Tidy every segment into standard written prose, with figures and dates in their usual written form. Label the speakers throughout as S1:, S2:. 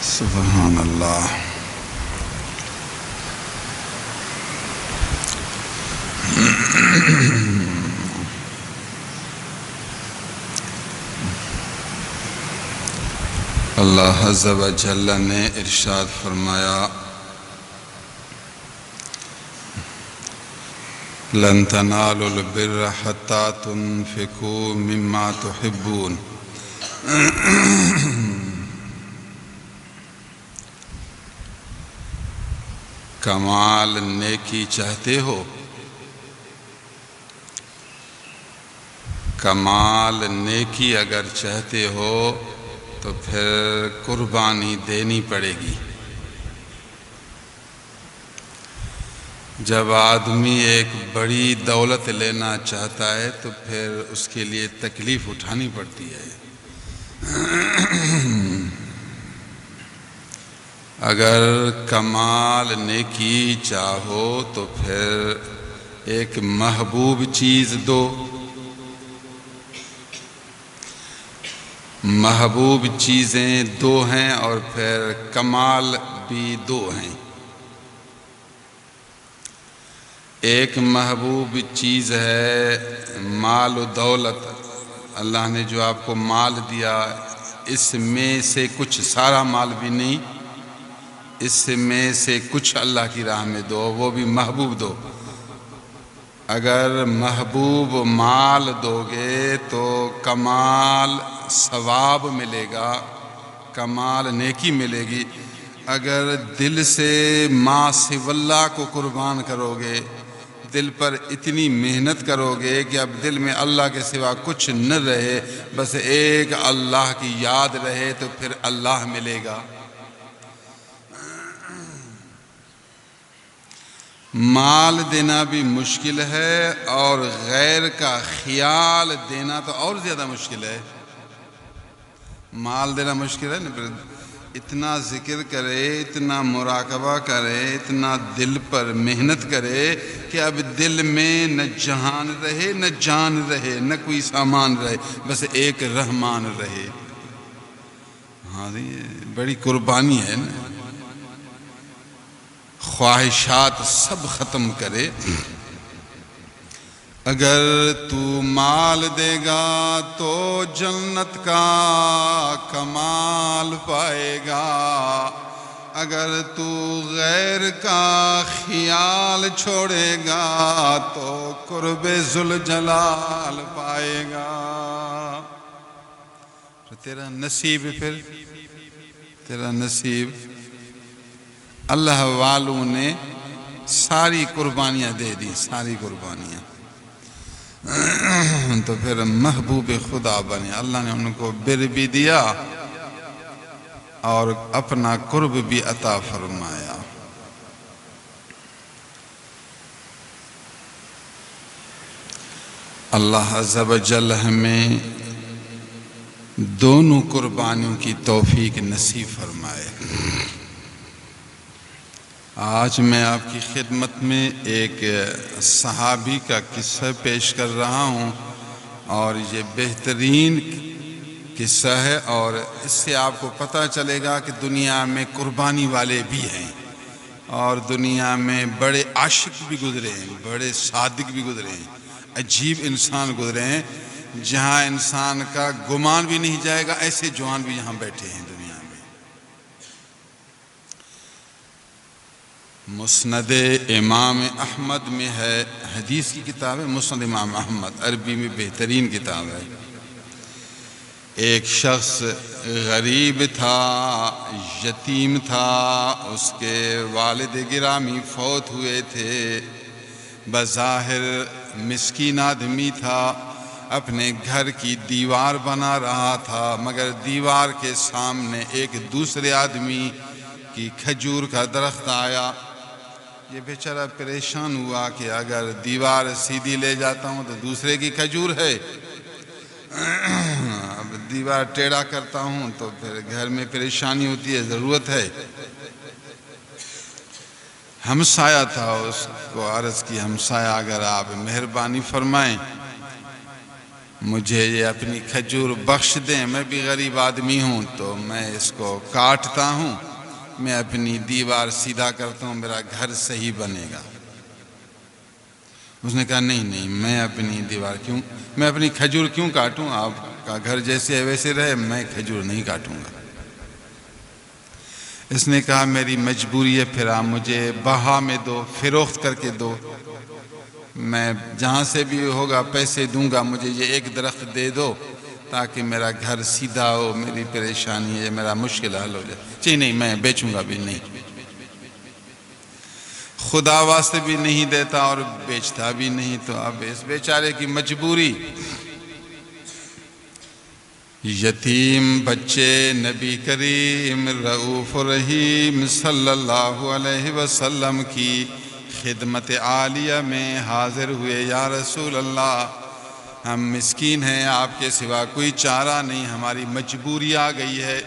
S1: سبحان اللہ۔ اللہ عز و جل نے ارشاد فرمایا لن تنالوا البر حتى تنفقوا مما تحبون۔ کمال نیکی چاہتے ہو، کمال نیکی اگر چاہتے ہو تو پھر قربانی دینی پڑے گی۔ جب آدمی ایک بڑی دولت لینا چاہتا ہے تو پھر اس کے لیے تکلیف اٹھانی پڑتی ہے۔ اگر کمال نیکی چاہو تو پھر ایک محبوب چیز دو، محبوب چیزیں دو ہیں اور پھر کمال بھی دو ہیں۔ ایک محبوب چیز ہے مال و دولت، اللہ نے جو آپ کو مال دیا اس میں سے کچھ، سارا مال بھی نہیں، اس میں سے کچھ اللہ کی راہ میں دو، وہ بھی محبوب دو۔ اگر محبوب مال دو گے تو کمال ثواب ملے گا، کمال نیکی ملے گی۔ اگر دل سے ما سوی اللہ کو قربان کرو گے، دل پر اتنی محنت کرو گے کہ اب دل میں اللہ کے سوا کچھ نہ رہے، بس ایک اللہ کی یاد رہے، تو پھر اللہ ملے گا۔ مال دینا بھی مشکل ہے اور غیر کا خیال دینا تو اور زیادہ مشکل ہے۔ مال دینا مشکل ہے نا، پھر اتنا ذکر کرے، اتنا مراقبہ کرے، اتنا دل پر محنت کرے کہ اب دل میں نہ جہان رہے، نہ جان رہے، نہ کوئی سامان رہے، بس ایک رحمان رہے۔ ہاں یہ بڑی قربانی ہے نا، خواہشات سب ختم کرے۔ اگر تو مال دے گا تو جنت کا کمال پائے گا، اگر تو غیر کا خیال چھوڑے گا تو قرب ذوالجلال پائے گا۔ تیرا نصیب، پھر تیرا نصیب اللہ والوں نے ساری قربانیاں دے دی، ساری قربانیاں، تو پھر محبوب خدا بنے۔ اللہ نے ان کو بر بھی دیا اور اپنا قرب بھی عطا فرمایا۔ اللہ عز و جل ہمیں دونوں قربانیوں کی توفیق نصیب فرمائے۔ آج میں آپ کی خدمت میں ایک صحابی کا قصہ پیش کر رہا ہوں، اور یہ بہترین قصہ ہے، اور اس سے آپ کو پتہ چلے گا کہ دنیا میں قربانی والے بھی ہیں، اور دنیا میں بڑے عاشق بھی گزرے ہیں، بڑے صادق بھی گزرے ہیں، عجیب انسان گزرے ہیں، جہاں انسان کا گمان بھی نہیں جائے گا، ایسے جوان بھی یہاں بیٹھے ہیں دنیا میں۔ مسند امام احمد میں ہے، حدیث کی کتاب ہے مسند امام احمد، عربی میں بہترین کتاب ہے۔ ایک شخص غریب تھا، یتیم تھا، اس کے والد گرامی فوت ہوئے تھے، بظاہر مسکین آدمی تھا، اپنے گھر کی دیوار بنا رہا تھا، مگر دیوار کے سامنے ایک دوسرے آدمی کی کھجور کا درخت آیا۔ یہ بیچارہ پریشان ہوا کہ اگر دیوار سیدھی لے جاتا ہوں تو دوسرے کی کھجور ہے، اب دیوار ٹیڑھا کرتا ہوں تو پھر گھر میں پریشانی ہوتی ہے، ضرورت ہے۔ ہمسایہ تھا، اس کو عرض کی ہمسایہ اگر آپ مہربانی فرمائیں مجھے یہ اپنی کھجور بخش دیں، میں بھی غریب آدمی ہوں تو میں اس کو کاٹتا ہوں، میں اپنی دیوار سیدھا کرتا ہوں، میرا گھر صحیح بنے گا۔ اس نے کہا نہیں، میں اپنی کھجور کیوں کاٹوں؟ آپ کا گھر جیسے ہے ویسے رہے، میں کھجور نہیں کاٹوں گا۔ اس نے کہا میری مجبوری ہے، پھر آپ مجھے بہا میں دو، فروخت کر کے دو، میں جہاں سے بھی ہوگا پیسے دوں گا، مجھے یہ ایک درخت دے دو تاکہ میرا گھر سیدھا ہو، میری پریشانی ہے، میرا مشکل حل ہو جائے۔ جی نہیں، میں بیچوں گا بھی نہیں، خدا واسطے بھی نہیں دیتا اور بیچتا بھی نہیں۔ تو اب اس بیچارے کی مجبوری، یتیم بچے نبی کریم رؤوف الرحیم صلی اللہ علیہ وسلم کی خدمت عالیہ میں حاضر ہوئے۔ یا رسول اللہ، ہم مسکین ہیں، آپ کے سوا کوئی چارہ نہیں، ہماری مجبوری آ گئی ہے۔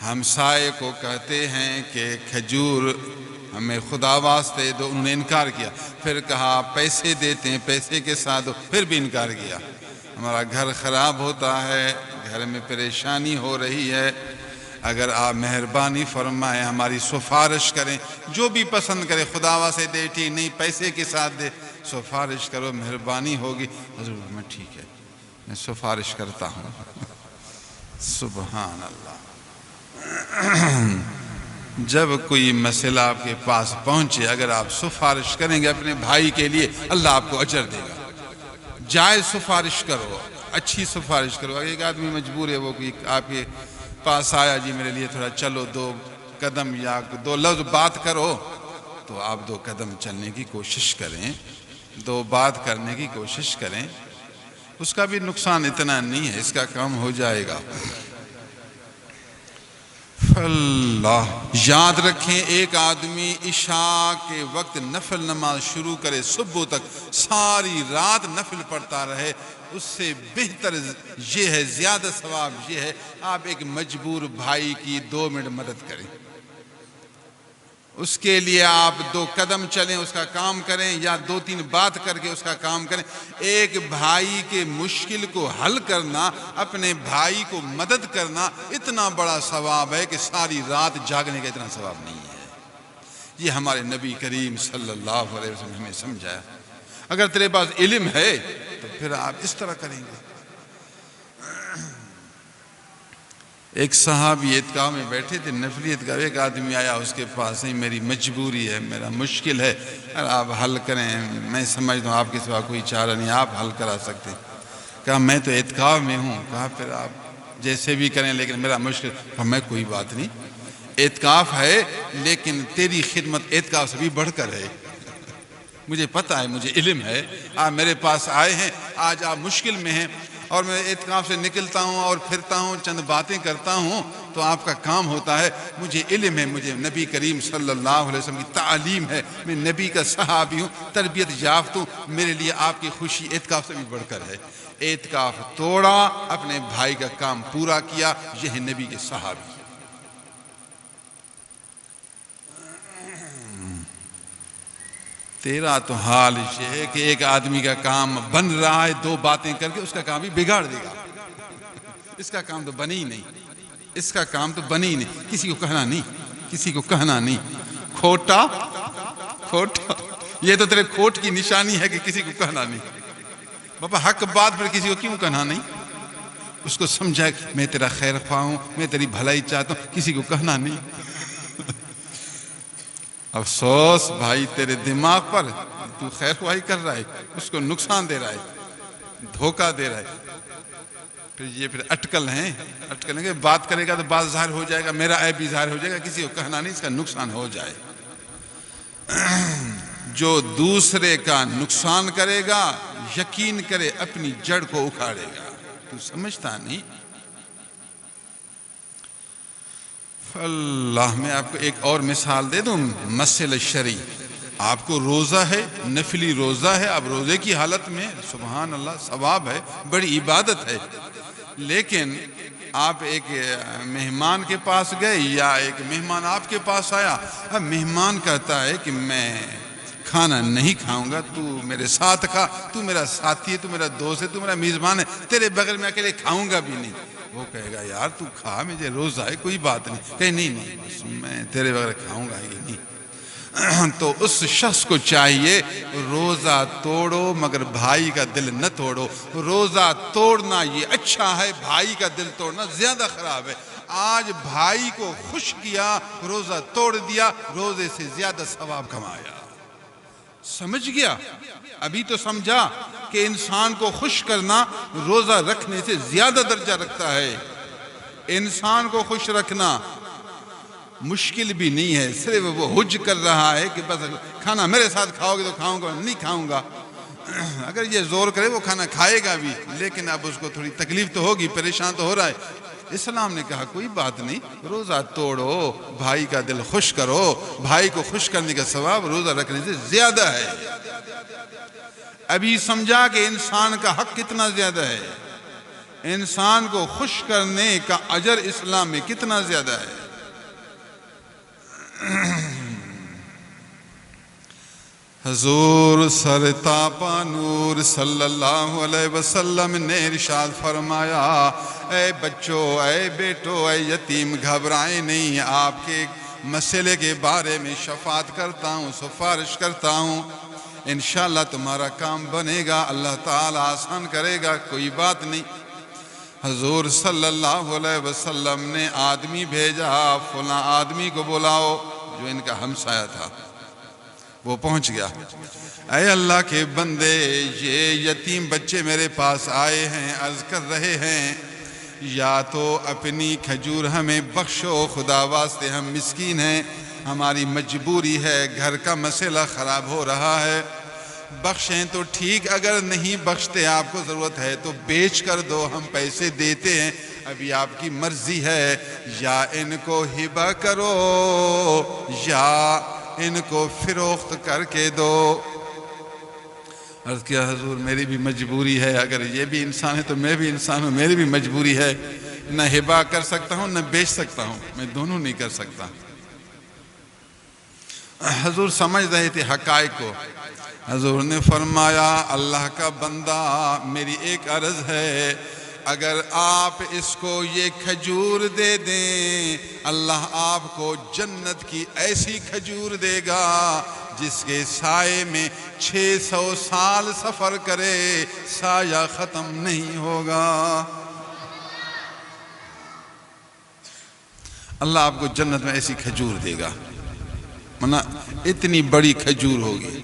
S1: ہم سائے کو کہتے ہیں کہ کھجور ہمیں خدا واسطے دو، انہوں نے انکار کیا، پھر کہا پیسے دیتے ہیں، پیسے کے ساتھ دو، پھر بھی انکار کیا۔ ہمارا گھر خراب ہوتا ہے، گھر میں پریشانی ہو رہی ہے، اگر آپ مہربانی فرمائیں ہماری سفارش کریں، جو بھی پسند کرے، خدا واسطے دے ٹھیک، نہیں پیسے کے ساتھ دے، سفارش کرو، مہربانی ہوگی۔ حضور میں ٹھیک ہے، میں سفارش کرتا ہوں۔ سبحان اللہ۔ جب کوئی مسئلہ آپ کے پاس پہنچے، اگر آپ سفارش کریں گے اپنے بھائی کے لیے، اللہ آپ کو اجر دے گا۔ جائز سفارش کرو، اچھی سفارش کرو۔ اگر ایک آدمی مجبور ہے، وہ آپ کے پاس آیا، جی میرے لیے تھوڑا چلو، 2 قدم یا 2 لفظ بات کرو، تو آپ 2 قدم چلنے کی کوشش کریں، 2 بات کرنے کی کوشش کریں، اس کا بھی نقصان اتنا نہیں ہے، اس کا کام ہو جائے گا۔ اللہ یاد رکھیں، ایک آدمی عشاء کے وقت نفل نماز شروع کرے، صبح تک ساری رات نفل پڑھتا رہے، اس سے بہتر یہ ہے، زیادہ ثواب یہ ہے، آپ ایک مجبور بھائی کی 2 منٹ مدد کریں، اس کے لیے آپ 2 قدم چلیں، اس کا کام کریں، یا 2-3 بات کر کے اس کا کام کریں۔ ایک بھائی کے مشکل کو حل کرنا، اپنے بھائی کو مدد کرنا، اتنا بڑا ثواب ہے کہ ساری رات جاگنے کا اتنا ثواب نہیں ہے۔ یہ ہمارے نبی کریم صلی اللہ علیہ وسلم ہمیں سمجھایا۔ اگر تیرے پاس علم ہے تو پھر آپ اس طرح کریں گے۔ ایک صحابی عیدگاہ میں بیٹھے تھے، نفلی عیدگاہ، ایک آدمی آیا، اس کے پاس نہیں، میری مجبوری ہے، میرا مشکل ہے، اگر آپ حل کریں، میں سمجھتا ہوں آپ کے سوا کوئی چارہ نہیں، آپ حل کرا سکتے۔ کہا میں تو عیدگاہ میں ہوں۔ کہا پھر آپ جیسے بھی کریں، لیکن میرا مشکل۔ کہا میں کوئی بات نہیں، اعتکاف ہے لیکن تیری خدمت اعتکاف سے بھی بڑھ کر ہے، مجھے پتہ ہے، مجھے علم ہے، آپ میرے پاس آئے ہیں، آج آپ مشکل میں ہیں، اور میں اعتکاف سے نکلتا ہوں اور پھرتا ہوں، چند باتیں کرتا ہوں تو آپ کا کام ہوتا ہے، مجھے علم ہے، مجھے نبی کریم صلی اللہ علیہ وسلم کی تعلیم ہے، میں نبی کا صحابی ہوں، تربیت یافتہ ہوں، میرے لیے آپ کی خوشی اعتکاف سے بھی بڑھ کر ہے۔ اعتکاف توڑا، اپنے بھائی کا کام پورا کیا، یہ ہے نبی کے صحابی۔ تیرا تو حال یہ ہے کہ ایک آدمی کا کام بن رہا ہے، 2 باتیں کر کے اس کا کام بھی بگاڑ دے گا۔ اس کا کام تو بنی ہی نہیں، اس کا کام تو بنی ہی نہیں، کسی کو کہنا نہیں، کسی کو کہنا نہیں، کھوٹا کھوٹا، یہ تو تیرے کھوٹ کی نشانی ہے کہ کسی کو کہنا نہیں۔ بابا حق بات پر کسی کو کیوں کہنا نہیں؟ اس کو سمجھا کہ میں تیرا خیر خواہ ہوں، میں تیری بھلائی چاہتا ہوں، کسی کو کہنا نہیں۔ افسوس بھائی تیرے دماغ پر، تو خیر خواہی کر رہا ہے، اس کو نقصان دے رہا ہے، دھوکہ دے رہا ہے۔ پھر یہ اٹکل ہیں، اٹکل ہیں کہ بات کرے گا تو بات ظاہر ہو جائے گا، میرا عیب بھی ظاہر ہو جائے گا، کسی کو کہنا نہیں، اس کا نقصان ہو جائے۔ جو دوسرے کا نقصان کرے گا، یقین کرے اپنی جڑ کو اکھاڑے گا۔ تو سمجھتا نہیں؟ اللہ، میں آپ کو ایک اور مثال دے دوں، مسئلہ شرعی۔ آپ کو روزہ ہے، نفلی روزہ ہے، آپ روزے کی حالت میں، سبحان اللہ، ثواب ہے، بڑی عبادت ہے، لیکن آپ ایک مہمان کے پاس گئے یا ایک مہمان آپ کے پاس آیا، اب مہمان کہتا ہے کہ میں کھانا نہیں کھاؤں گا، تو میرے ساتھ کھا، تو میرا ساتھی ہے، تو میرا دوست ہے، تو میرا میزبان ہے، تیرے بغیر میں اکیلے کھاؤں گا بھی نہیں۔ وہ کہے گا یار تو کھا، مجھے روزہ ہے، کوئی بات نہیں۔ کہے نہیں بس میں تیرے بغیر کھاؤں گا ہی نہیں۔ تو اس شخص کو چاہیے روزہ توڑو مگر بھائی کا دل نہ توڑو۔ روزہ توڑنا یہ اچھا ہے، بھائی کا دل توڑنا زیادہ خراب ہے۔ آج بھائی کو خوش کیا، روزہ توڑ دیا، روزے سے زیادہ ثواب کمایا۔ سمجھ گیا؟ ابھی تو سمجھا کہ انسان کو خوش کرنا روزہ رکھنے سے زیادہ درجہ رکھتا ہے۔ انسان کو خوش رکھنا مشکل بھی نہیں ہے، صرف وہ حج کر رہا ہے کہ بس کھانا میرے ساتھ کھاؤ گے تو کھاؤں گا، نہیں کھاؤں گا۔ اگر یہ زور کرے وہ کھانا کھائے گا بھی، لیکن اب اس کو تھوڑی تکلیف تو ہوگی، پریشان تو ہو رہا ہے۔ اسلام نے کہا کوئی بات نہیں، روزہ توڑو، بھائی کا دل خوش کرو، بھائی کو خوش کرنے کا ثواب روزہ رکھنے سے زیادہ ہے۔ ابھی سمجھا کہ انسان کا حق کتنا زیادہ ہے، انسان کو خوش کرنے کا اجر اسلام میں کتنا زیادہ ہے۔ حضور سر تاپا نور صلی اللہ علیہ وسلم نے ارشاد فرمایا، اے بچوں، اے بیٹو، اے یتیم، گھبرائیں نہیں، آپ کے مسئلے کے بارے میں شفاعت کرتا ہوں، سفارش کرتا ہوں، انشاءاللہ تمہارا کام بنے گا، اللہ تعالیٰ آسان کرے گا، کوئی بات نہیں۔ حضور صلی اللہ علیہ وسلم نے آدمی بھیجا، فلاں آدمی کو بلاؤ، جو ان کا ہمسایہ تھا۔ وہ پہنچ گیا، اے اللہ کے بندے، یہ یتیم بچے میرے پاس آئے ہیں، عرض کر رہے ہیں یا تو اپنی کھجور ہمیں بخشو، خدا واسطے ہم مسکین ہیں، ہماری مجبوری ہے، گھر کا مسئلہ خراب ہو رہا ہے، بخشیں تو ٹھیک، اگر نہیں بخشتے آپ کو ضرورت ہے تو بیچ کر دو، ہم پیسے دیتے ہیں، ابھی آپ کی مرضی ہے، یا ان کو ہبہ کرو یا ان کو فروخت کر کے دو۔ عرض کیا حضور میری بھی مجبوری ہے، اگر یہ بھی انسان ہے تو میں بھی انسان ہوں، میری بھی مجبوری ہے، نہ ہبہ کر سکتا ہوں نہ بیچ سکتا ہوں، میں دونوں نہیں کر سکتا۔ حضور سمجھ رہے تھے حقائق کو۔ حضور نے فرمایا اللہ کا بندہ، میری ایک عرض ہے، اگر آپ اس کو یہ کھجور دے دیں، اللہ آپ کو جنت کی ایسی کھجور دے گا جس کے سائے میں 600 سال سفر کرے سایہ ختم نہیں ہوگا۔ اللہ آپ کو جنت میں ایسی کھجور دے گا، اتنی بڑی کھجور ہوگی۔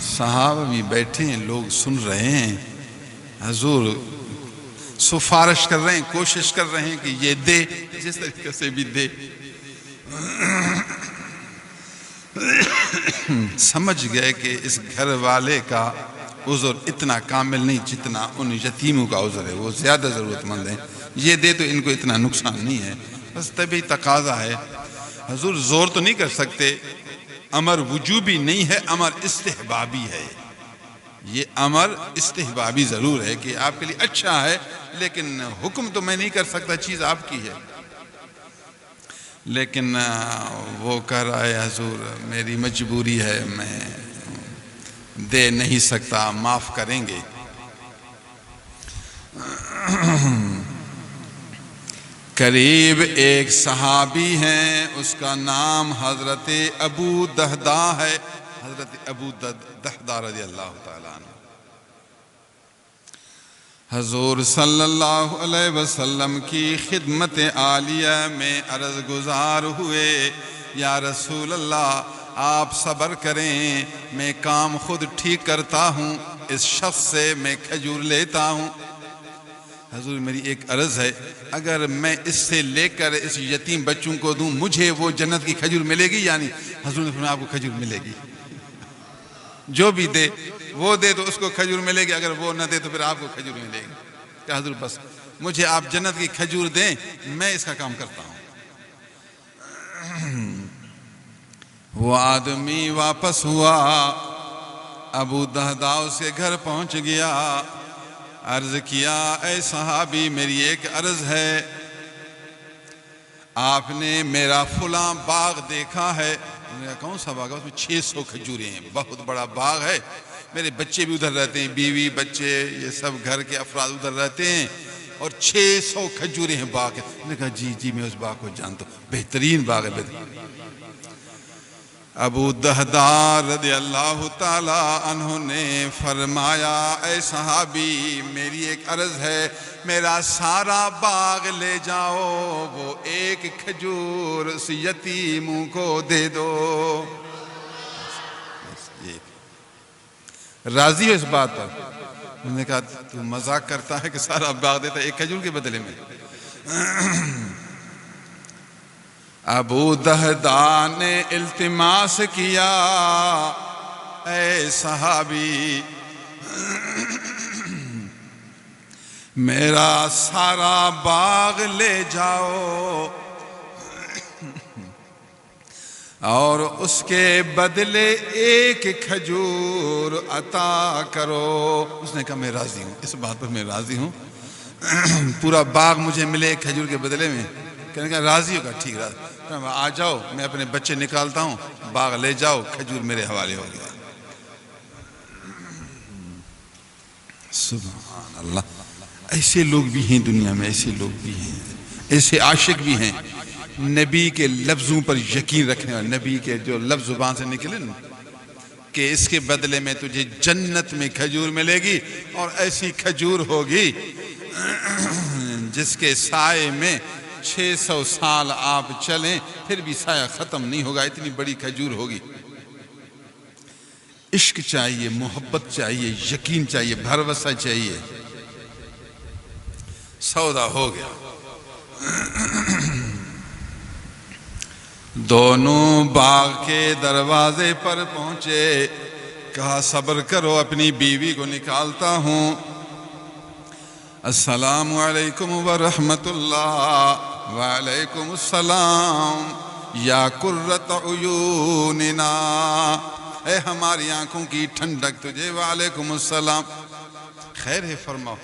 S1: صحابہ بھی بیٹھے ہیں، لوگ سن رہے ہیں، حضور سفارش کر رہے ہیں، کوشش کر رہے ہیں کہ یہ دے، جس طریقے سے بھی دے۔ سمجھ گئے کہ اس گھر والے کا عذر اتنا کامل نہیں جتنا ان یتیموں کا عذر ہے، وہ زیادہ ضرورت مند ہیں، یہ دے تو ان کو اتنا نقصان نہیں ہے، بس طبعی تقاضا ہے۔ حضور زور تو نہیں کر سکتے، امر وجوبی نہیں ہے، امر استحبابی ہے۔ یہ امر استحبابی ضرور ہے کہ آپ کے لیے اچھا ہے، لیکن حکم تو میں نہیں کر سکتا، چیز آپ کی ہے۔ لیکن وہ کہہ رہا ہے حضور میری مجبوری ہے، میں دے نہیں سکتا، معاف کریں گے۔ قریب ایک صحابی ہیں، اس کا نام حضرت ابو دہدہ ہے، حضرت ابو دہدہ رضی اللہ تعالیٰ عنہ۔ حضور صلی اللہ علیہ وسلم کی خدمت عالیہ میں عرض گزار ہوئے، یا رسول اللہ آپ صبر کریں، میں کام خود ٹھیک کرتا ہوں، اس شخص سے میں کھجور لیتا ہوں۔ حضور میری ایک عرض ہے، اگر میں اس سے لے کر اس یتیم بچوں کو دوں، مجھے وہ جنت کی کھجور ملے گی یا نہیں؟ حضور نے فرمایا آپ کو کھجور ملے گی، جو بھی دے، وہ دے تو اس کو کھجور ملے گی، اگر وہ نہ دے تو پھر آپ کو کھجور ملے گی۔ کہ حضور بس مجھے آپ جنت کی کھجور دیں، میں اس کا کام کرتا ہوں۔ وہ آدمی واپس ہوا، ابو دہدہ اس کے گھر پہنچ گیا، عرض کیا اے صحابی میری ایک عرض ہے، آپ نے میرا فلاں باغ دیکھا ہے؟ میں نے کہا کون سا باغ ہے؟ اس میں 600 کھجوریں ہیں، بہت بڑا باغ ہے، میرے بچے بھی ادھر رہتے ہیں، بیوی بچے یہ سب گھر کے افراد ادھر رہتے ہیں، اور 600 کھجوریں ہیں باغ ہے۔ میں نے کہا جی میں اس باغ کو جانتا ہوں، بہترین باغ ہے بہترین۔ ابو دہدار رضی اللہ تعالی عنہ نے فرمایا اے صحابی میری ایک عرض ہے، میرا سارا باغ لے جاؤ، وہ ایک کھجور اس یتیموں کو دے دو۔ راضی ہو اس بات پر؟ میں نے کہا تو مذاق کرتا ہے کہ سارا باغ دیتا ہے ایک کھجور کے بدلے میں؟ ابو دہدہ نے التماس کیا اے صحابی میرا سارا باغ لے جاؤ اور اس کے بدلے ایک کھجور عطا کرو۔ اس نے کہا میں راضی ہوں، اس بات پر میں راضی ہوں، پورا باغ مجھے ملے ایک کھجور کے بدلے میں۔ کہنے کا راضی ہوگا؟ ٹھیک راضی، آ جاؤ میں اپنے بچے نکالتا ہوں، باغ لے جاؤ، کھجور میرے حوالے ہو گیا۔ سبحان اللہ، ایسے لوگ بھی ہیں دنیا میں، ایسے لوگ بھی ہیں، ایسے عاشق بھی ہیں، نبی کے لفظوں پر یقین رکھنے والے، نبی کے جو لفظ زبان سے نکلے نا کہ اس کے بدلے میں تجھے جنت میں کھجور ملے گی، اور ایسی کھجور ہوگی جس کے سائے میں 600 سال آپ چلیں پھر بھی سایہ ختم نہیں ہوگا، اتنی بڑی کھجور ہوگی۔ عشق چاہیے، محبت چاہیے، یقین چاہیے، بھروسہ چاہیے، سودا ہو گیا۔ دونوں باغ کے دروازے پر پہنچے، کہا صبر کرو اپنی بیوی کو نکالتا ہوں۔ السلام علیکم ورحمت اللہ۔ وعلیکم السلام یا قرۃ عیوننا، اے ہماری آنکھوں کی ٹھنڈک تجھے، وعلیکم السلام، خیر ہے فرماؤ۔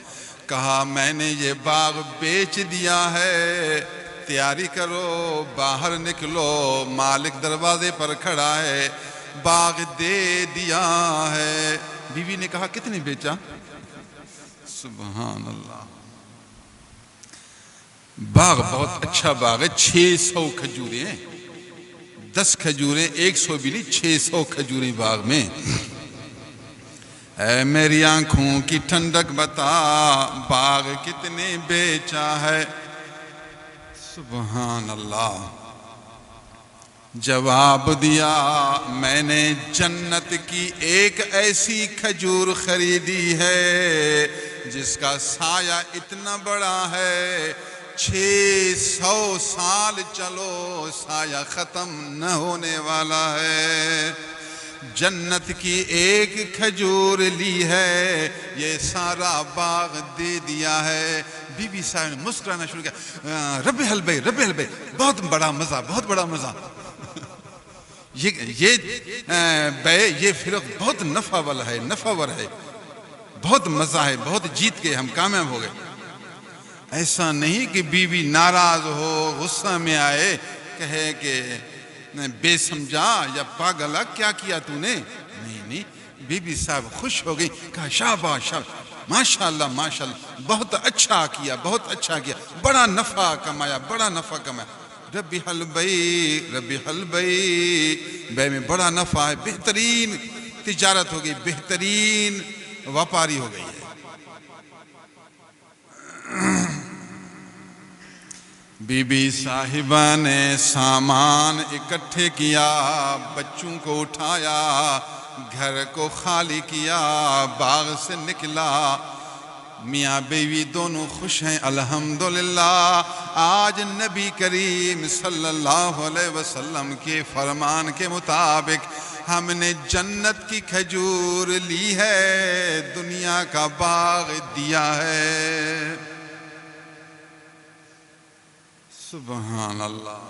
S1: کہا میں نے یہ باغ بیچ دیا ہے، تیاری کرو باہر نکلو، مالک دروازے پر کھڑا ہے، باغ دے دیا ہے۔ بیوی نے کہا کتنے بیچا؟ سبحان اللہ، باغ بہت اچھا باغ ہے، 600 کھجوریں ہیں، 10 کھجوریں 100 بھی نہیں، 600 کھجوریں باغ میں۔ اے میری آنکھوں کی ٹھنڈک بتا باغ کتنے بیچا ہے؟ سبحان اللہ، جواب دیا میں نے جنت کی ایک ایسی کھجور خریدی ہے جس کا سایہ اتنا بڑا ہے 600 سال چلو سایہ ختم نہ ہونے والا ہے۔ جنت کی ایک کھجور لی ہے، یہ سارا باغ دے دیا ہے۔ بی بی صاحب نے مسکرانا شروع کیا، رب حل بھائی، رب حل بھائی، بہت بڑا مزہ، بہت بڑا مزہ، یہ فروخت بہت نفع والا ہے، نفع ور ہے، بہت مزہ ہے، بہت جیت کے ہم کامیاب ہو گئے۔ ایسا نہیں کہ بیوی ناراض ہو، غصہ میں آئے، کہے کہ بے سمجھا یا پاگلا کیا کیا تو نے؟ نہیں، بی بی صاحب خوش ہو گئی، کہا شاباش شاباش، ماشاءاللہ ماشاءاللہ، بہت اچھا کیا، بہت اچھا کیا، بڑا نفع کمایا، بڑا نفع کمایا۔ ربی حل بئی، ربی حل بئی، بے میں بڑا نفع ہے، بہترین تجارت ہو گئی، بہترین وپاری ہو گئی ہے۔ بی بی صاحبہ نے سامان اکٹھے کیا، بچوں کو اٹھایا، گھر کو خالی کیا، باغ سے نکلا، میاں بیوی دونوں خوش ہیں الحمدللہ۔ آج نبی کریم صلی اللہ علیہ وسلم کے فرمان کے مطابق ہم نے جنت کی کھجور لی ہے، دنیا کا باغ دیا ہے۔ سبحان اللہ،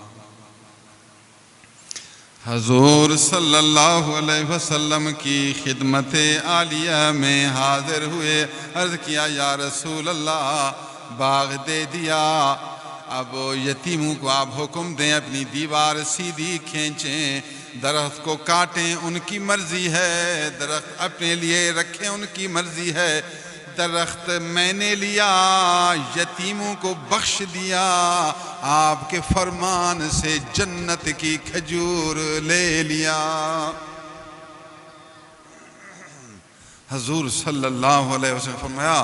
S1: حضور صلی اللہ علیہ وسلم کی خدمت عالیہ میں حاضر ہوئے، عرض کیا یا رسول اللہ باغ دے دیا، اب یتیموں کو آپ حکم دیں اپنی دیوار سیدھی کھینچیں، درخت کو کاٹیں ان کی مرضی ہے، درخت اپنے لیے رکھیں ان کی مرضی ہے، درخت میں نے لیا یتیموں کو بخش دیا، آپ کے فرمان سے جنت کی کھجور لے لیا۔ حضور صلی اللہ علیہ وسلم فرمایا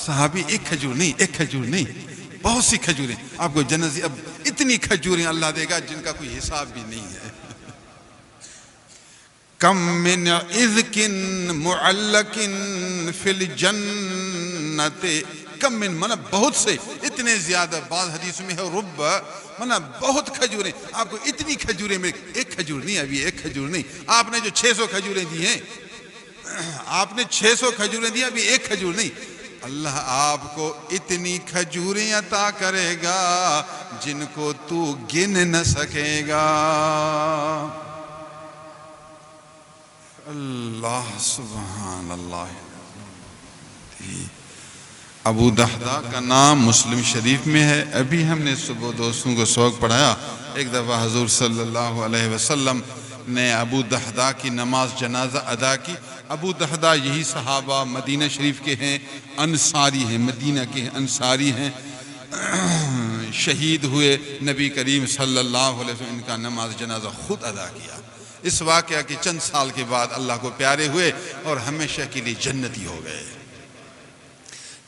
S1: صحابی ایک کھجور نہیں بہت سی کھجوریں آپ کو جنت سے، اب اتنی کھجوریں اللہ دے گا جن کا کوئی حساب بھی نہیں ہے۔ کم من عذق معلق فی الجنت، کم من منا بہت سے، اتنے زیادہ، بعض حدیث میں ہے رب منا بہت کھجوریں، آپ کو اتنی کھجوریں ملے، ایک کھجور نہیں، ابھی ایک کھجور نہیں، آپ نے جو 600 کھجوریں دی ہیں، آپ نے 600 کھجوریں دی، ابھی ایک کھجور نہیں، اللہ آپ کو اتنی کھجوریں عطا کرے گا جن کو تو گن نہ سکے گا۔ اللہ سبحان اللہ۔ ابو دحدہ کا نام مسلم شریف میں ہے۔ ابھی ہم نے صبح دوستوں کو سبق پڑھایا، ایک دفعہ حضور صلی اللہ علیہ وسلم نے ابو دحدہ کی نماز جنازہ ادا کی۔ ابو دحدہ یہی صحابہ مدینہ شریف کے ہیں، انصاری ہیں، مدینہ کے ہیں، انصاری ہیں، شہید ہوئے، نبی کریم صلی اللہ علیہ وسلم ان کا نماز جنازہ خود ادا کیا۔ اس واقعہ کے چند سال کے بعد اللہ کو پیارے ہوئے اور ہمیشہ کے لیے جنتی ہو گئے۔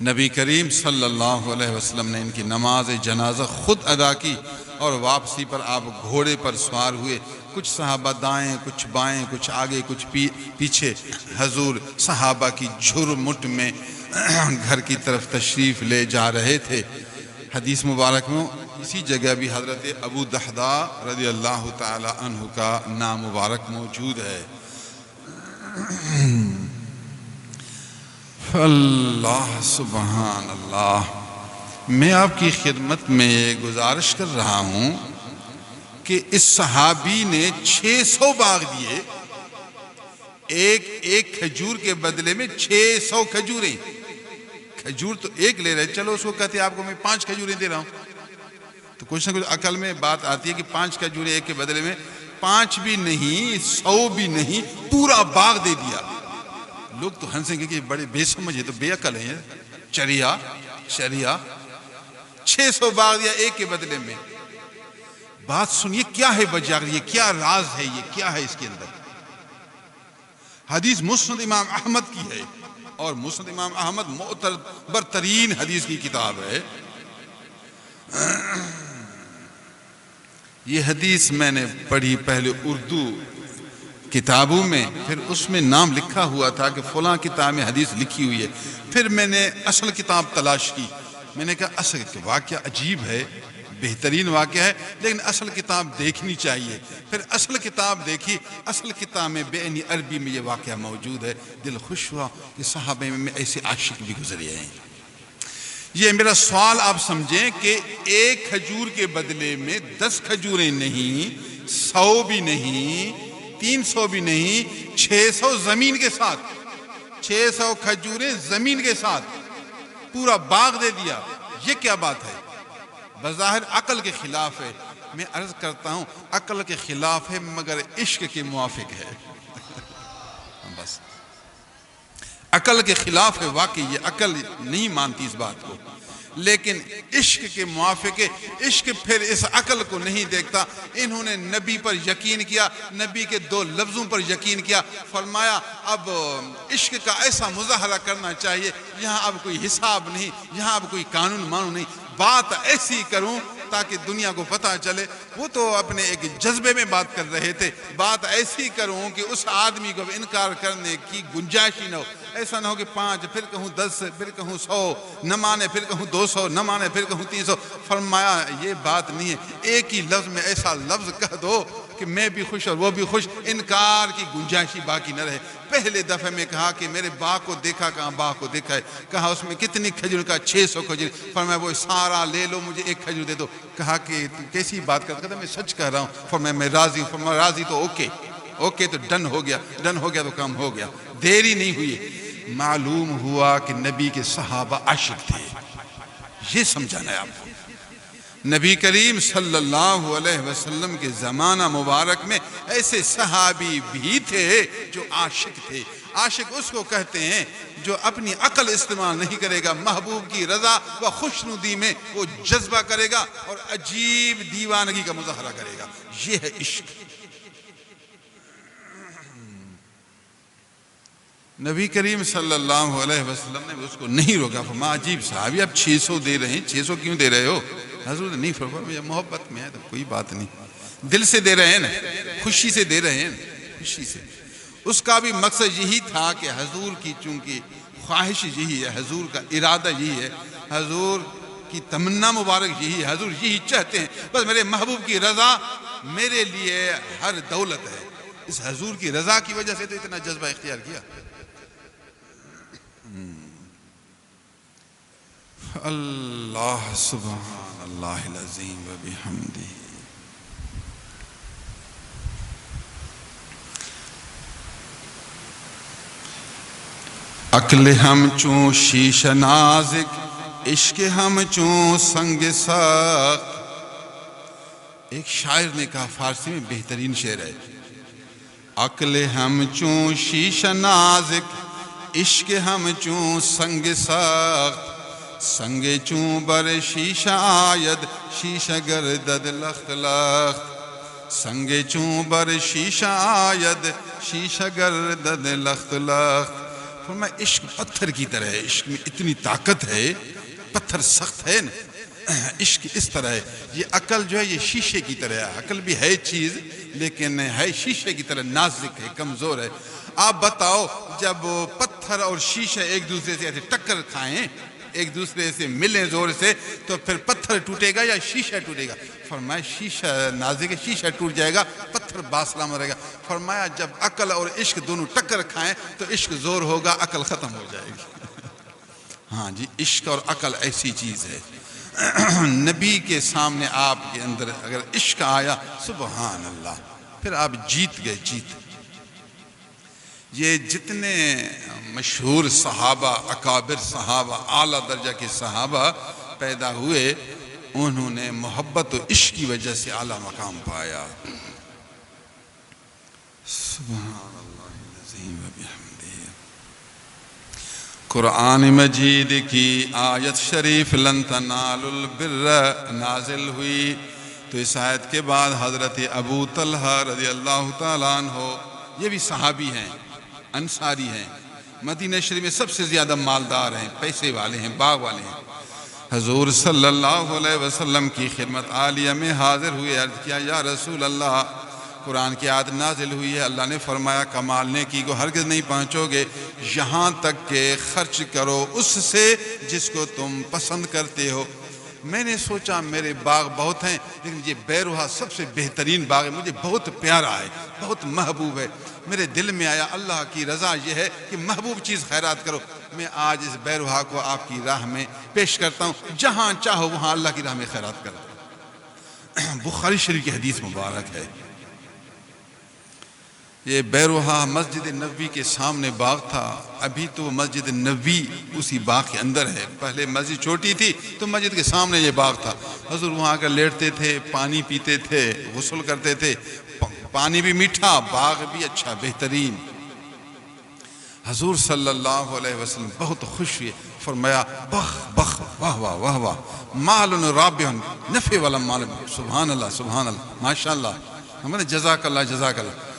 S1: نبی کریم صلی اللہ علیہ وسلم نے ان کی نماز جنازہ خود ادا کی اور واپسی پر آپ گھوڑے پر سوار ہوئے، کچھ صحابہ دائیں، کچھ بائیں، کچھ آگے، کچھ پیچھے، حضور صحابہ کی جھرمٹ میں گھر کی طرف تشریف لے جا رہے تھے۔ حدیث مبارک میں اسی جگہ بھی حضرت ابو دحدہ رضی اللہ تعالی عنہ کا نام مبارک موجود ہے۔ اللہ سبحان اللہ۔ میں آپ کی خدمت میں یہ گزارش کر رہا ہوں کہ اس صحابی نے 600 باغ دیے، ایک کھجور کے بدلے میں 600 کھجوریں۔ کھجور تو ایک لے رہے، چلو اس کو کہتے ہیں آپ کو میں 5 کھجوریں دے رہا ہوں، تو کچھ نہ کچھ عقل میں بات آتی ہے کہ 5 کھجوریں ایک کے بدلے میں، 5 بھی نہیں، 100 بھی نہیں، پورا باغ دے دیا۔ لوگ تو ہنسیں گے کہ بڑے بے سمجھ ہیں، تو بے عقل ہیں، چریا 600 باغ دیا ایک کے بدلے میں۔ بات سنیے کیا ہے وجہ، یہ کیا راز ہے، یہ کیا ہے اس کے اندر۔ حدیث مسند امام احمد کی ہے، اور مسند امام احمد معتبر ترین حدیث کی کتاب ہے۔ یہ حدیث میں نے پڑھی پہلے اردو کتابوں میں، پھر اس میں نام لکھا ہوا تھا کہ فلاں کتاب میں حدیث لکھی ہوئی ہے، پھر میں نے اصل کتاب تلاش کی، میں نے کہا اصل واقعہ عجیب ہے، بہترین واقعہ ہے، لیکن اصل کتاب دیکھنی چاہیے۔ پھر اصل کتاب دیکھی، اصل کتاب میں بعنی عربی میں یہ واقعہ موجود ہے۔ دل خوش ہوا کہ صحابہ میں ایسے عاشق بھی گزرے ہیں۔ یہ میرا سوال آپ سمجھیں کہ ایک کھجور کے بدلے میں 10 کھجوریں نہیں، 100 بھی نہیں، 300 بھی نہیں، 600 زمین کے ساتھ، 600 کھجوریں زمین کے ساتھ، پورا باغ دے دیا۔ یہ کیا بات ہے؟ بظاہر عقل کے خلاف ہے، میں عرض کرتا ہوں عقل کے خلاف ہے مگر عشق کے موافق ہے۔ بس عقل کے خلاف ہے، واقعی یہ عقل نہیں مانتی اس بات کو، لیکن عشق کے موافق ہے۔ عشق پھر اس عقل کو نہیں دیکھتا۔ انہوں نے نبی پر یقین کیا، نبی کے 2 لفظوں پر یقین کیا، فرمایا اب عشق کا ایسا مظاہرہ کرنا چاہیے، یہاں اب کوئی حساب نہیں، یہاں اب کوئی قانون مانو نہیں، بات ایسی کروں تاکہ دنیا کو پتہ چلے۔ وہ تو اپنے ایک جذبے میں بات کر رہے تھے، بات ایسی کروں کہ اس آدمی کو انکار کرنے کی گنجائش ہی نہ ہو۔ ایسا نہ ہو کہ 5، پھر کہوں 10، پھر کہوں 100، نہ مانے پھر کہوں 200، نہ مانے پھر کہوں 300۔ فرمایا یہ بات نہیں ہے، ایک ہی لفظ میں ایسا لفظ کہہ دو کہ میں بھی خوش اور وہ بھی خوش، انکار کی گنجائش ہی باقی نہ رہے۔ پہلے دفعہ میں کہا کہ میرے باغ کو دیکھا، کہاں باغ کو دیکھا ہے، کہا اس میں کتنی کھجور، کا 600 کھجور۔ فرمایا وہ سارا لے لو، مجھے ایک کھجور دے دو۔ کہا کہ تم کیسی بات کرتا، کہتا میں سچ کہہ رہا ہوں۔ فرمایا میں راضی ہوں۔ فرمایا راضی تو اوکے تو ڈن ہو گیا تو کام ہو گیا، دیری نہیں ہوئی۔ معلوم ہوا کہ نبی کے صحابہ عاشق تھے، یہ سمجھانا ہے آپ کو۔ نبی کریم صلی اللہ علیہ وسلم کے زمانہ مبارک میں ایسے صحابی بھی تھے جو عاشق تھے۔ عاشق اس کو کہتے ہیں جو اپنی عقل استعمال نہیں کرے گا، محبوب کی رضا و خوشنودی میں وہ جذبہ کرے گا اور عجیب دیوانگی کا مظاہرہ کرے گا۔ یہ ہے عشق۔ نبی کریم صلی اللہ علیہ وسلم نے اس کو نہیں روکا، فرمایا عجیب صحابی آپ 600 دے رہے ہیں، 600 کیوں دے رہے ہو؟ حضور نے نہیں فرمایا مجھے محبت میں ہے تو کوئی بات نہیں، دل سے دے رہے ہیں نا، خوشی سے دے رہے ہیں، خوشی سے۔ اس کا بھی مقصد یہی تھا کہ حضور کی چونکہ خواہش یہی ہے، حضور کا ارادہ یہی ہے، حضور کی تمنا مبارک یہی ہے، حضور یہی چاہتے ہیں، بس میرے محبوب کی رضا میرے لیے ہر دولت ہے۔ اس حضور کی رضا کی وجہ سے تو اتنا جذبہ اختیار کیا۔ اللہ سبحان اللہ العظیم و بحمدہ۔ عقل ہم چوں شیش نازک، عشق ہم چوں سنگ سخت۔ ایک شاعر نے کہا، فارسی میں بہترین شعر ہے، عقل ہم چوں شیش نازک، عشق ہم چوں سنگ سخت، سنگ چوں بر شیشہ آید، شیشہ گردد لخت لخت، سنگ چوں بر شیشہ آید، شیشہ گردد لخت لخت۔ فرمایا عشق پتھر کی طرح ہے، عشق میں اتنی طاقت ہے، پتھر سخت ہے نا، عشق اس طرح ہے۔ یہ عقل جو ہے یہ شیشے کی طرح ہے، عقل بھی ہے چیز لیکن ہے شیشے کی طرح نازک ہے، کمزور ہے۔ آپ بتاؤ جب پتھر اور شیشہ ایک دوسرے سے ایسے ٹکر کھائیں، ایک دوسرے سے ملیں زور سے، تو پھر پتھر ٹوٹے گا یا شیشہ ٹوٹے گا؟ فرمایا شیشہ نازک ہے، شیشہ ٹوٹ جائے گا، پتھر باسلام رہے گا۔ فرمایا جب عقل اور عشق دونوں ٹکر کھائیں تو عشق زور ہوگا، عقل ختم ہو جائے گی۔ ہاں جی، عشق اور عقل ایسی چیز ہے۔ نبی کے سامنے آپ کے اندر اگر عشق آیا، سبحان اللہ، پھر آپ جیت گئے، جیت۔ یہ جتنے مشہور صحابہ، اکابر صحابہ، اعلیٰ درجہ کے صحابہ پیدا ہوئے، انہوں نے محبت و عشق کی وجہ سے اعلیٰ مقام پایا۔ سبحان اللہ العظیم و بحمدہ۔ قرآن مجید کی آیت شریف لن تنالوا البر نازل ہوئی تو اس آیت کے بعد حضرت ابو طلحہ رضی اللہ تعالیٰ عنہ، یہ بھی صحابی ہیں، انصاری ہیں، مدینہ شریف میں سب سے زیادہ مالدار ہیں، پیسے والے ہیں، باغ والے ہیں۔ حضور صلی اللہ علیہ وسلم کی خدمت عالیہ میں حاضر ہوئے، عرض کیا یا رسول اللہ، قرآن کی آیت نازل ہوئی ہے، اللہ نے فرمایا کمال نیکی کو ہرگز نہیں پہنچو گے یہاں تک کہ خرچ کرو اس سے جس کو تم پسند کرتے ہو۔ میں نے سوچا میرے باغ بہت ہیں لیکن یہ بیروہا سب سے بہترین باغ ہے، مجھے بہت پیارا ہے، بہت محبوب ہے۔ میرے دل میں آیا اللہ کی رضا یہ ہے کہ محبوب چیز خیرات کرو۔ میں آج اس بیروہا کو آپ کی راہ میں پیش کرتا ہوں، جہاں چاہو وہاں اللہ کی راہ میں خیرات کرو۔ بخاری شریف کی حدیث مبارک ہے۔ یہ بیروہا مسجد نبوی کے سامنے باغ تھا، ابھی تو مسجد نبوی اسی باغ کے اندر ہے، پہلے مسجد چھوٹی تھی تو مسجد کے سامنے یہ باغ تھا۔ حضور وہاں آ کر لیٹتے تھے، پانی پیتے تھے، غسل کرتے تھے، پانی بھی میٹھا، باغ بھی اچھا بہترین۔ حضور صلی اللہ علیہ وسلم بہت خوش ہوئے، فرمایا بخ بخ واہ واہ واہ واہ، مال رابح، نفع والا مال، سبحان اللہ سبحان اللہ، ماشاءاللہ، ہمارے جزاک اللہ جزاک اللہ۔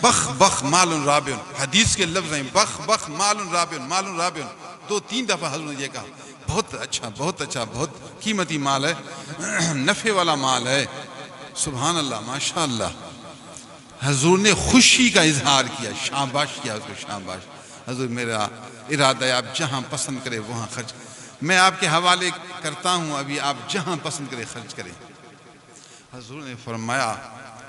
S1: بخ بخ مال رابح، حدیث کے لفظ ہیں بخ بخ مال رابح، مال رابح، 2-3 دفعہ حضور نے یہ کہا، بہت اچھا بہت اچھا، بہت قیمتی مال ہے، نفع والا مال ہے، سبحان اللہ ماشاءاللہ۔ حضور نے خوشی کا اظہار کیا، شاباش کیا اس کو، شاباش حضور، میرا ارادہ ہے آپ جہاں پسند کرے وہاں خرچ، میں آپ کے حوالے کرتا ہوں، ابھی آپ جہاں پسند کرے خرچ کریں۔ حضور نے فرمایا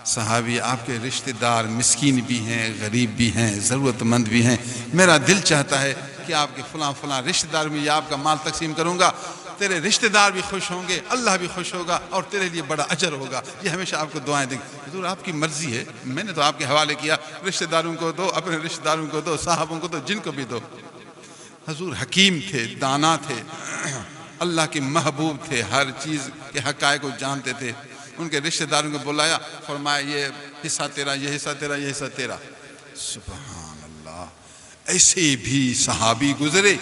S1: صحابی آپ کے رشتہ دار مسکین بھی ہیں، غریب بھی ہیں، ضرورت مند بھی ہیں، میرا دل چاہتا ہے کہ آپ کے فلاں فلاں رشتہ دار میں یہ آپ کا مال تقسیم کروں گا، تیرے رشتہ دار بھی خوش ہوں گے، اللہ بھی خوش ہوگا اور تیرے لیے بڑا اجر ہوگا۔ یہ ہمیشہ آپ کو دعائیں دیں گے۔ حضور آپ کی مرضی ہے، میں نے تو آپ کے حوالے کیا، رشتہ داروں کو دو، اپنے رشتہ داروں کو دو، صاحبوں کو دو، جن کو بھی دو۔ حضور حکیم تھے، دانا تھے، اللہ کے محبوب تھے، ہر چیز کے حقائق کو جانتے تھے. ان کے رشتہ داروں کو بلایا، فرمایا یہ حصہ تیرا، یہ حصہ تیرا، یہ حصہ تیرا. سبحان اللہ. ایسے بھی صحابی گزرے،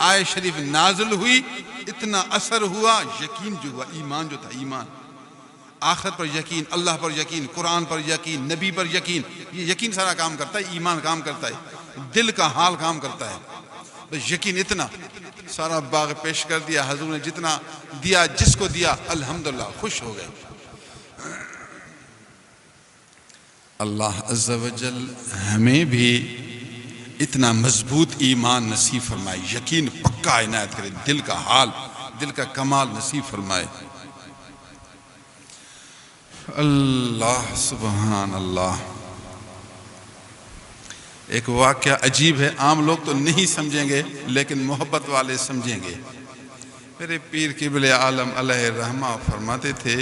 S1: آیت شریف نازل ہوئی، اتنا اثر ہوا، یقین جو ہوا، ایمان جو تھا، ایمان، آخرت پر یقین، اللہ پر یقین، قرآن پر یقین، نبی پر یقین. یہ یقین سارا کام کرتا ہے، ایمان کام کرتا ہے، دل کا حال کام کرتا ہے. بس یقین اتنا، سارا باغ پیش کر دیا. حضور نے جتنا دیا، جس کو دیا، الحمدللہ خوش ہو گئے. اللہ عز و جل ہمیں بھی اتنا مضبوط ایمان نصیب فرمائے، یقین پکا عنایت کرے، دل کا حال، دل کا کمال نصیب فرمائے. اللہ سبحان اللہ. ایک واقعہ عجیب ہے، عام لوگ تو نہیں سمجھیں گے لیکن محبت والے سمجھیں گے. میرے پیر قبلِ عالم علیہ الرحمہ فرماتے تھے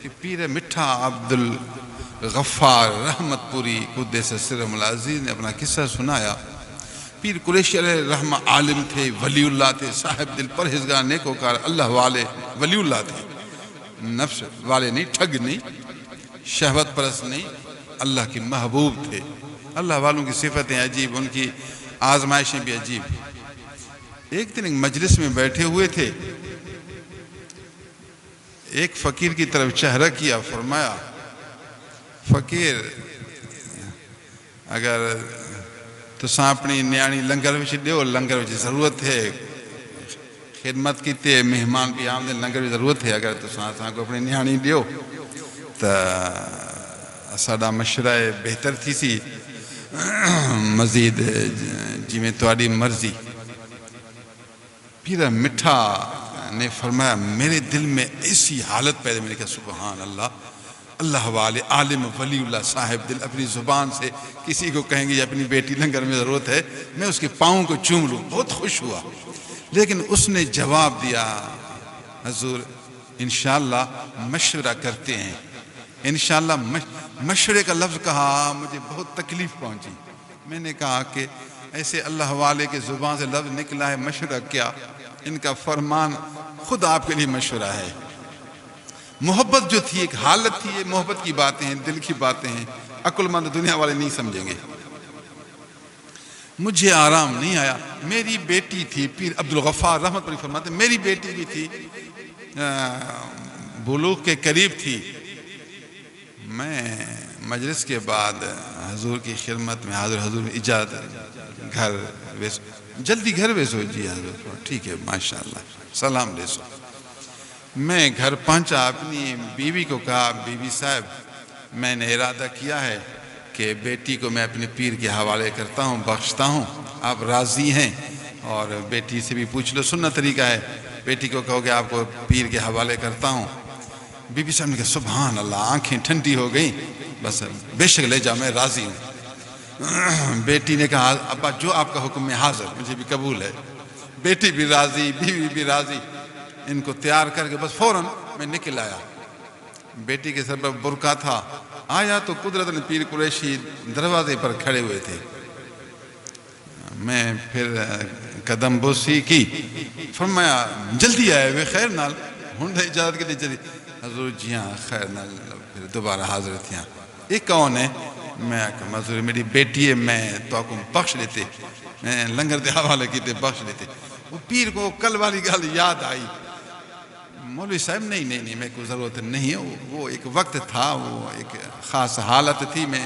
S1: کہ پیر میٹھا عبد الغفار رحمت پوری قدس سرہم العزیز نے اپنا قصہ سنایا. پیر قریشی علیہ الرحمہ عالم تھے، ولی اللہ تھے، صاحب دل، پرہیزگار، نیکوکار، اللہ والے، ولی اللہ تھے. نفس والے نہیں، ٹھگ نہیں، شہوت پرست نہیں، اللہ کے محبوب تھے. اللہ والوں کی صفتیں عجیب، ان کی آزمائشیں بھی عجیب. ایک دن ایک مجلس میں بیٹھے ہوئے تھے، ایک فقیر کی طرف چہرہ کیا، فرمایا فقیر اگر تساں اپنی نیانی لنگر وچ دیو، لنگر وچ ضرورت ہے، خدمت کیتے، مہمان بھی آمدے، لنگر بھی ضرورت ہے، اگر تساں کو اپنی نیانی دیو تو ساڈا مشورہ بہتر تھی سی، مزید جی میں تہاڈی مرضی. پیر میٹھا نے فرمایا میرے دل میں ایسی حالت پیدا، میں نے کہا سبحان اللہ، اللہ والے، عالم، ولی اللہ، صاحب دل، اپنی زبان سے کسی کو کہیں گے یہ اپنی بیٹی لنگر میں ضرورت ہے، میں اس کے پاؤں کو چوم لوں. بہت خوش ہوا. لیکن اس نے جواب دیا، حضور انشاءاللہ مشورہ کرتے ہیں. انشاءاللہ مشورے کا لفظ کہا، مجھے بہت تکلیف پہنچی. میں نے کہا کہ ایسے اللہ والے کے زبان سے لفظ نکلا ہے، مشورہ کیا؟ ان کا فرمان خود آپ کے لیے مشورہ ہے. محبت جو تھی، ایک حالت تھی، یہ محبت کی باتیں ہیں، دل کی باتیں ہیں، عقل مند دنیا والے نہیں سمجھیں گے. مجھے آرام نہیں آیا. میری بیٹی تھی، پیر عبد الغفار رحمت پر فرماتے، میری بیٹی بھی تھی، بلوغ کے قریب تھی. میں مجلس کے بعد حضور کی خدمت میں حاضر، حضور میں اجازت گھر ویسو، جلدی گھر ویسو. جی حضور ٹھیک ہے، ماشاءاللہ، سلام لے سو. میں گھر پہنچا، اپنی بیوی کو کہا بی بی صاحب میں نے ارادہ کیا ہے کہ بیٹی کو میں اپنے پیر کے حوالے کرتا ہوں، بخشتا ہوں، آپ راضی ہیں؟ اور بیٹی سے بھی پوچھ لو، سننا طریقہ ہے، بیٹی کو کہو کہ آپ کو پیر کے حوالے کرتا ہوں. بی بی صاحب نے کہا سبحان اللہ، آنکھیں ٹھنڈی ہو گئیں، بس بے شک لے جاؤ، میں راضی ہوں. بیٹی نے کہا ابا جو آپ کا حکم میں حاضر، مجھے بھی قبول ہے. بیٹی بھی راضی، بیوی بھی راضی. ان کو تیار کر کے بس فوراً میں نکل آیا. بیٹی کے سر پر برقع تھا. آیا تو قدرت نے پیر قریشی دروازے پر کھڑے ہوئے تھے. میں پھر قدم بوسی کی، فرمایا جلدی آئے ہوئے، خیر نال ہن اجازت کے لیے جلدی. حضور جی ہاں خیر نال. پھر دوبارہ حاضر تھے. یہ کون ہے؟ میں کہا حضور میری بیٹی ہے، میں تو آپ کو بخش لیتے، میں لنگر دے حوالے کیتے، بخش لیتے. وہ پیر کو کل والی گل یاد آئی. مولوی صاحب نہیں میں کو ضرورت نہیں ہے، وہ ایک وقت تھا، وہ ایک خاص حالت تھی، میں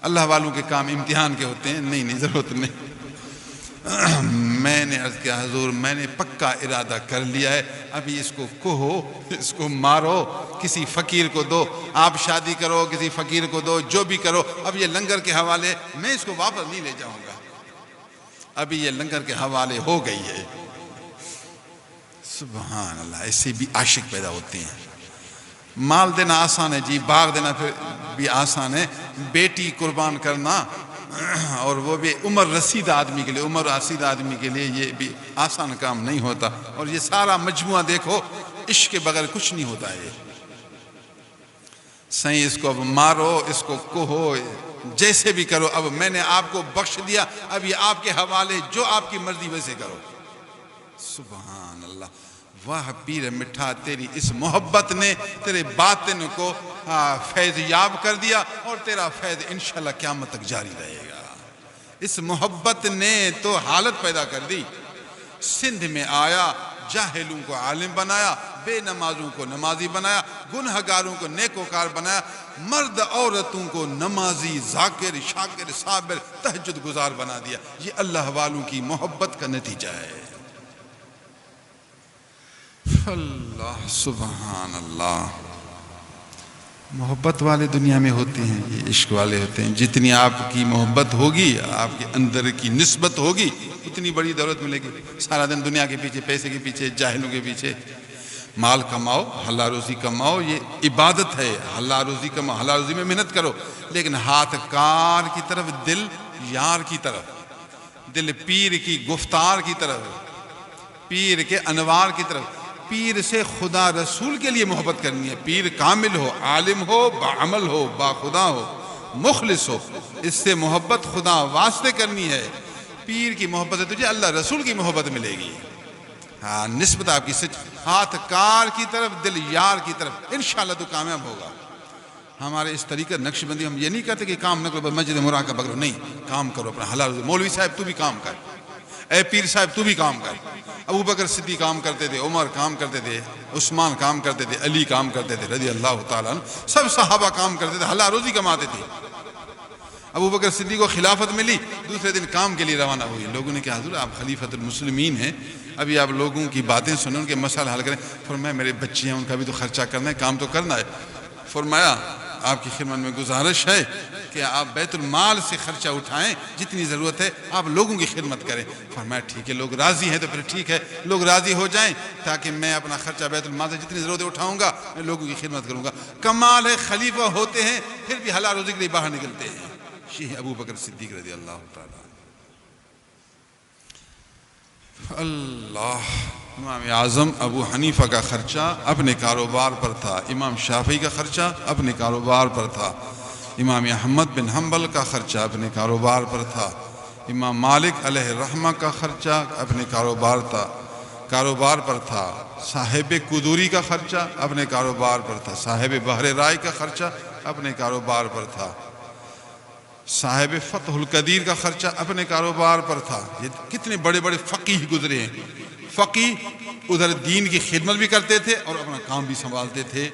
S1: اللہ والوں کے کام امتحان کے ہوتے ہیں، نہیں ضرورت نہیں. میں نے عرض کیا حضور میں نے پکا ارادہ کر لیا ہے، ابھی اس کو کہو، اس کو مارو، کسی فقیر کو دو، آپ شادی کرو، کسی فقیر کو دو، جو بھی کرو، اب یہ لنگر کے حوالے، میں اس کو واپس نہیں لے جاؤں گا، ابھی یہ لنگر کے حوالے ہو گئی ہے. سبحان اللہ. ایسے بھی عاشق پیدا ہوتے ہیں. مال دینا آسان ہے جی، باغ دینا پھر بھی آسان ہے، بیٹی قربان کرنا اور وہ بھی عمر رسید آدمی کے لیے، عمر رسید آدمی کے لیے یہ بھی آسان کام نہیں ہوتا. اور یہ سارا مجموعہ دیکھو، عشق کے بغیر کچھ نہیں ہوتا ہے. صحیح، اس کو اب مارو، اس کو کہو، جیسے بھی کرو، اب میں نے آپ کو بخش دیا، اب یہ آپ کے حوالے، جو آپ کی مرضی ویسے کرو. سبحان اللہ، واہ پیر مٹھا، تیری اس محبت نے تیرے باطن کو فیض یاب کر دیا، اور تیرا فیض انشاءاللہ قیامت تک جاری رہے گا۔ اس محبت نے تو حالت پیدا کر دی، سندھ میں آیا، جاہلوں کو عالم بنایا، بے نمازوں کو نمازی بنایا، گنہگاروں کو نیکوکار بنایا، مرد عورتوں کو نمازی، ذاکر، شاکر، صابر، تہجد گزار بنا دیا۔ یہ اللہ والوں کی محبت کا نتیجہ ہے۔ اللہ سبحان اللہ، محبت والے دنیا میں ہوتے ہیں، یہ عشق والے ہوتے ہیں۔ جتنی آپ کی محبت ہوگی، آپ کے اندر کی نسبت ہوگی، اتنی بڑی دولت ملے گی۔ سارا دن دنیا کے پیچھے، پیسے کے پیچھے، جاہلوں کے پیچھے، مال کماؤ، حلال روزی کماؤ، یہ عبادت ہے، حلال روزی کماؤ، حلال روزی میں محنت کرو، لیکن ہاتھ کار کی طرف، دل یار کی طرف، دل پیر کی گفتار کی طرف، پیر کے انوار کی طرف، پیر سے خدا رسول کے لیے محبت کرنی ہے۔ پیر کامل ہو، عالم ہو، باعمل ہو، با خدا ہو، مخلص ہو، اس سے محبت خدا واسطے کرنی ہے۔ پیر کی محبت سے تجھے اللہ رسول کی محبت ملے گی۔ ہاں، نسبت آپ کی سچ، ہاتھ کار کی طرف، دل یار کی طرف، انشاءاللہ تو کامیاب ہوگا۔ ہمارے اس طریقہ نقش بندی، ہم یہ نہیں کہتے کہ کام نہ کرو، مسجد مراقبہ کرو، نہیں، کام کرو اپنا حلال۔ مولوی صاحب تو بھی کام کر، اے پیر صاحب تو بھی کام کر۔ ابو بکر صدیق کام کرتے تھے، عمر کام کرتے تھے، عثمان کام کرتے تھے، علی کام کرتے تھے رضی اللہ تعالیٰ عنہ، سب صحابہ کام کرتے تھے، حلال روزی کماتے تھے۔ ابو بکر صدیق کو خلافت ملی، دوسرے دن کام کے لیے روانہ ہوئی۔ لوگوں نے کہا حضور آپ خلیفۃ المسلمین ہیں، ابھی آپ لوگوں کی باتیں سنیں، ان کے مسائل حل کریں۔ فرمایا میرے بچے ہیں، ان کا بھی تو خرچہ کرنا ہے، کام تو کرنا ہے۔ فرمایا آپ کی خدمت میں گزارش ہے کہ آپ بیت المال سے خرچہ اٹھائیں، جتنی ضرورت ہے آپ لوگوں کی خدمت کریں۔ فرمایا ٹھیک ہے، لوگ راضی ہیں تو پھر ٹھیک ہے، لوگ راضی ہو جائیں تاکہ میں اپنا خرچہ بیت المال سے جتنی ضرورت ہے اٹھاؤں گا، میں لوگوں کی خدمت کروں گا۔ کمال ہے، خلیفہ ہوتے ہیں پھر بھی حلال روزی کے لیے باہر نکلتے ہیں۔ یہ ابو بکر صدیق رضی اللہ تعالیٰ۔ اللہ، امام اعظم ابو حنیفہ کا خرچہ اپنے کاروبار پر تھا، امام شافعی کا خرچہ اپنے کاروبار پر تھا، امام احمد بن حنبل کا خرچہ اپنے کاروبار پر تھا، امام مالک علیہ الرحمہ کا خرچہ اپنے کاروبار پر تھا، صاحب قدوری کا خرچہ اپنے کاروبار پر تھا، صاحب بحر رائے کا خرچہ اپنے کاروبار پر تھا، صاحب فتح القدیر کا خرچہ اپنے کاروبار پر تھا۔ یہ کتنے بڑے بڑے فقیہ گزرے ہیں۔ فقیہ ادھر دین کی خدمت بھی کرتے تھے اور اپنا کام بھی سنبھالتے تھے،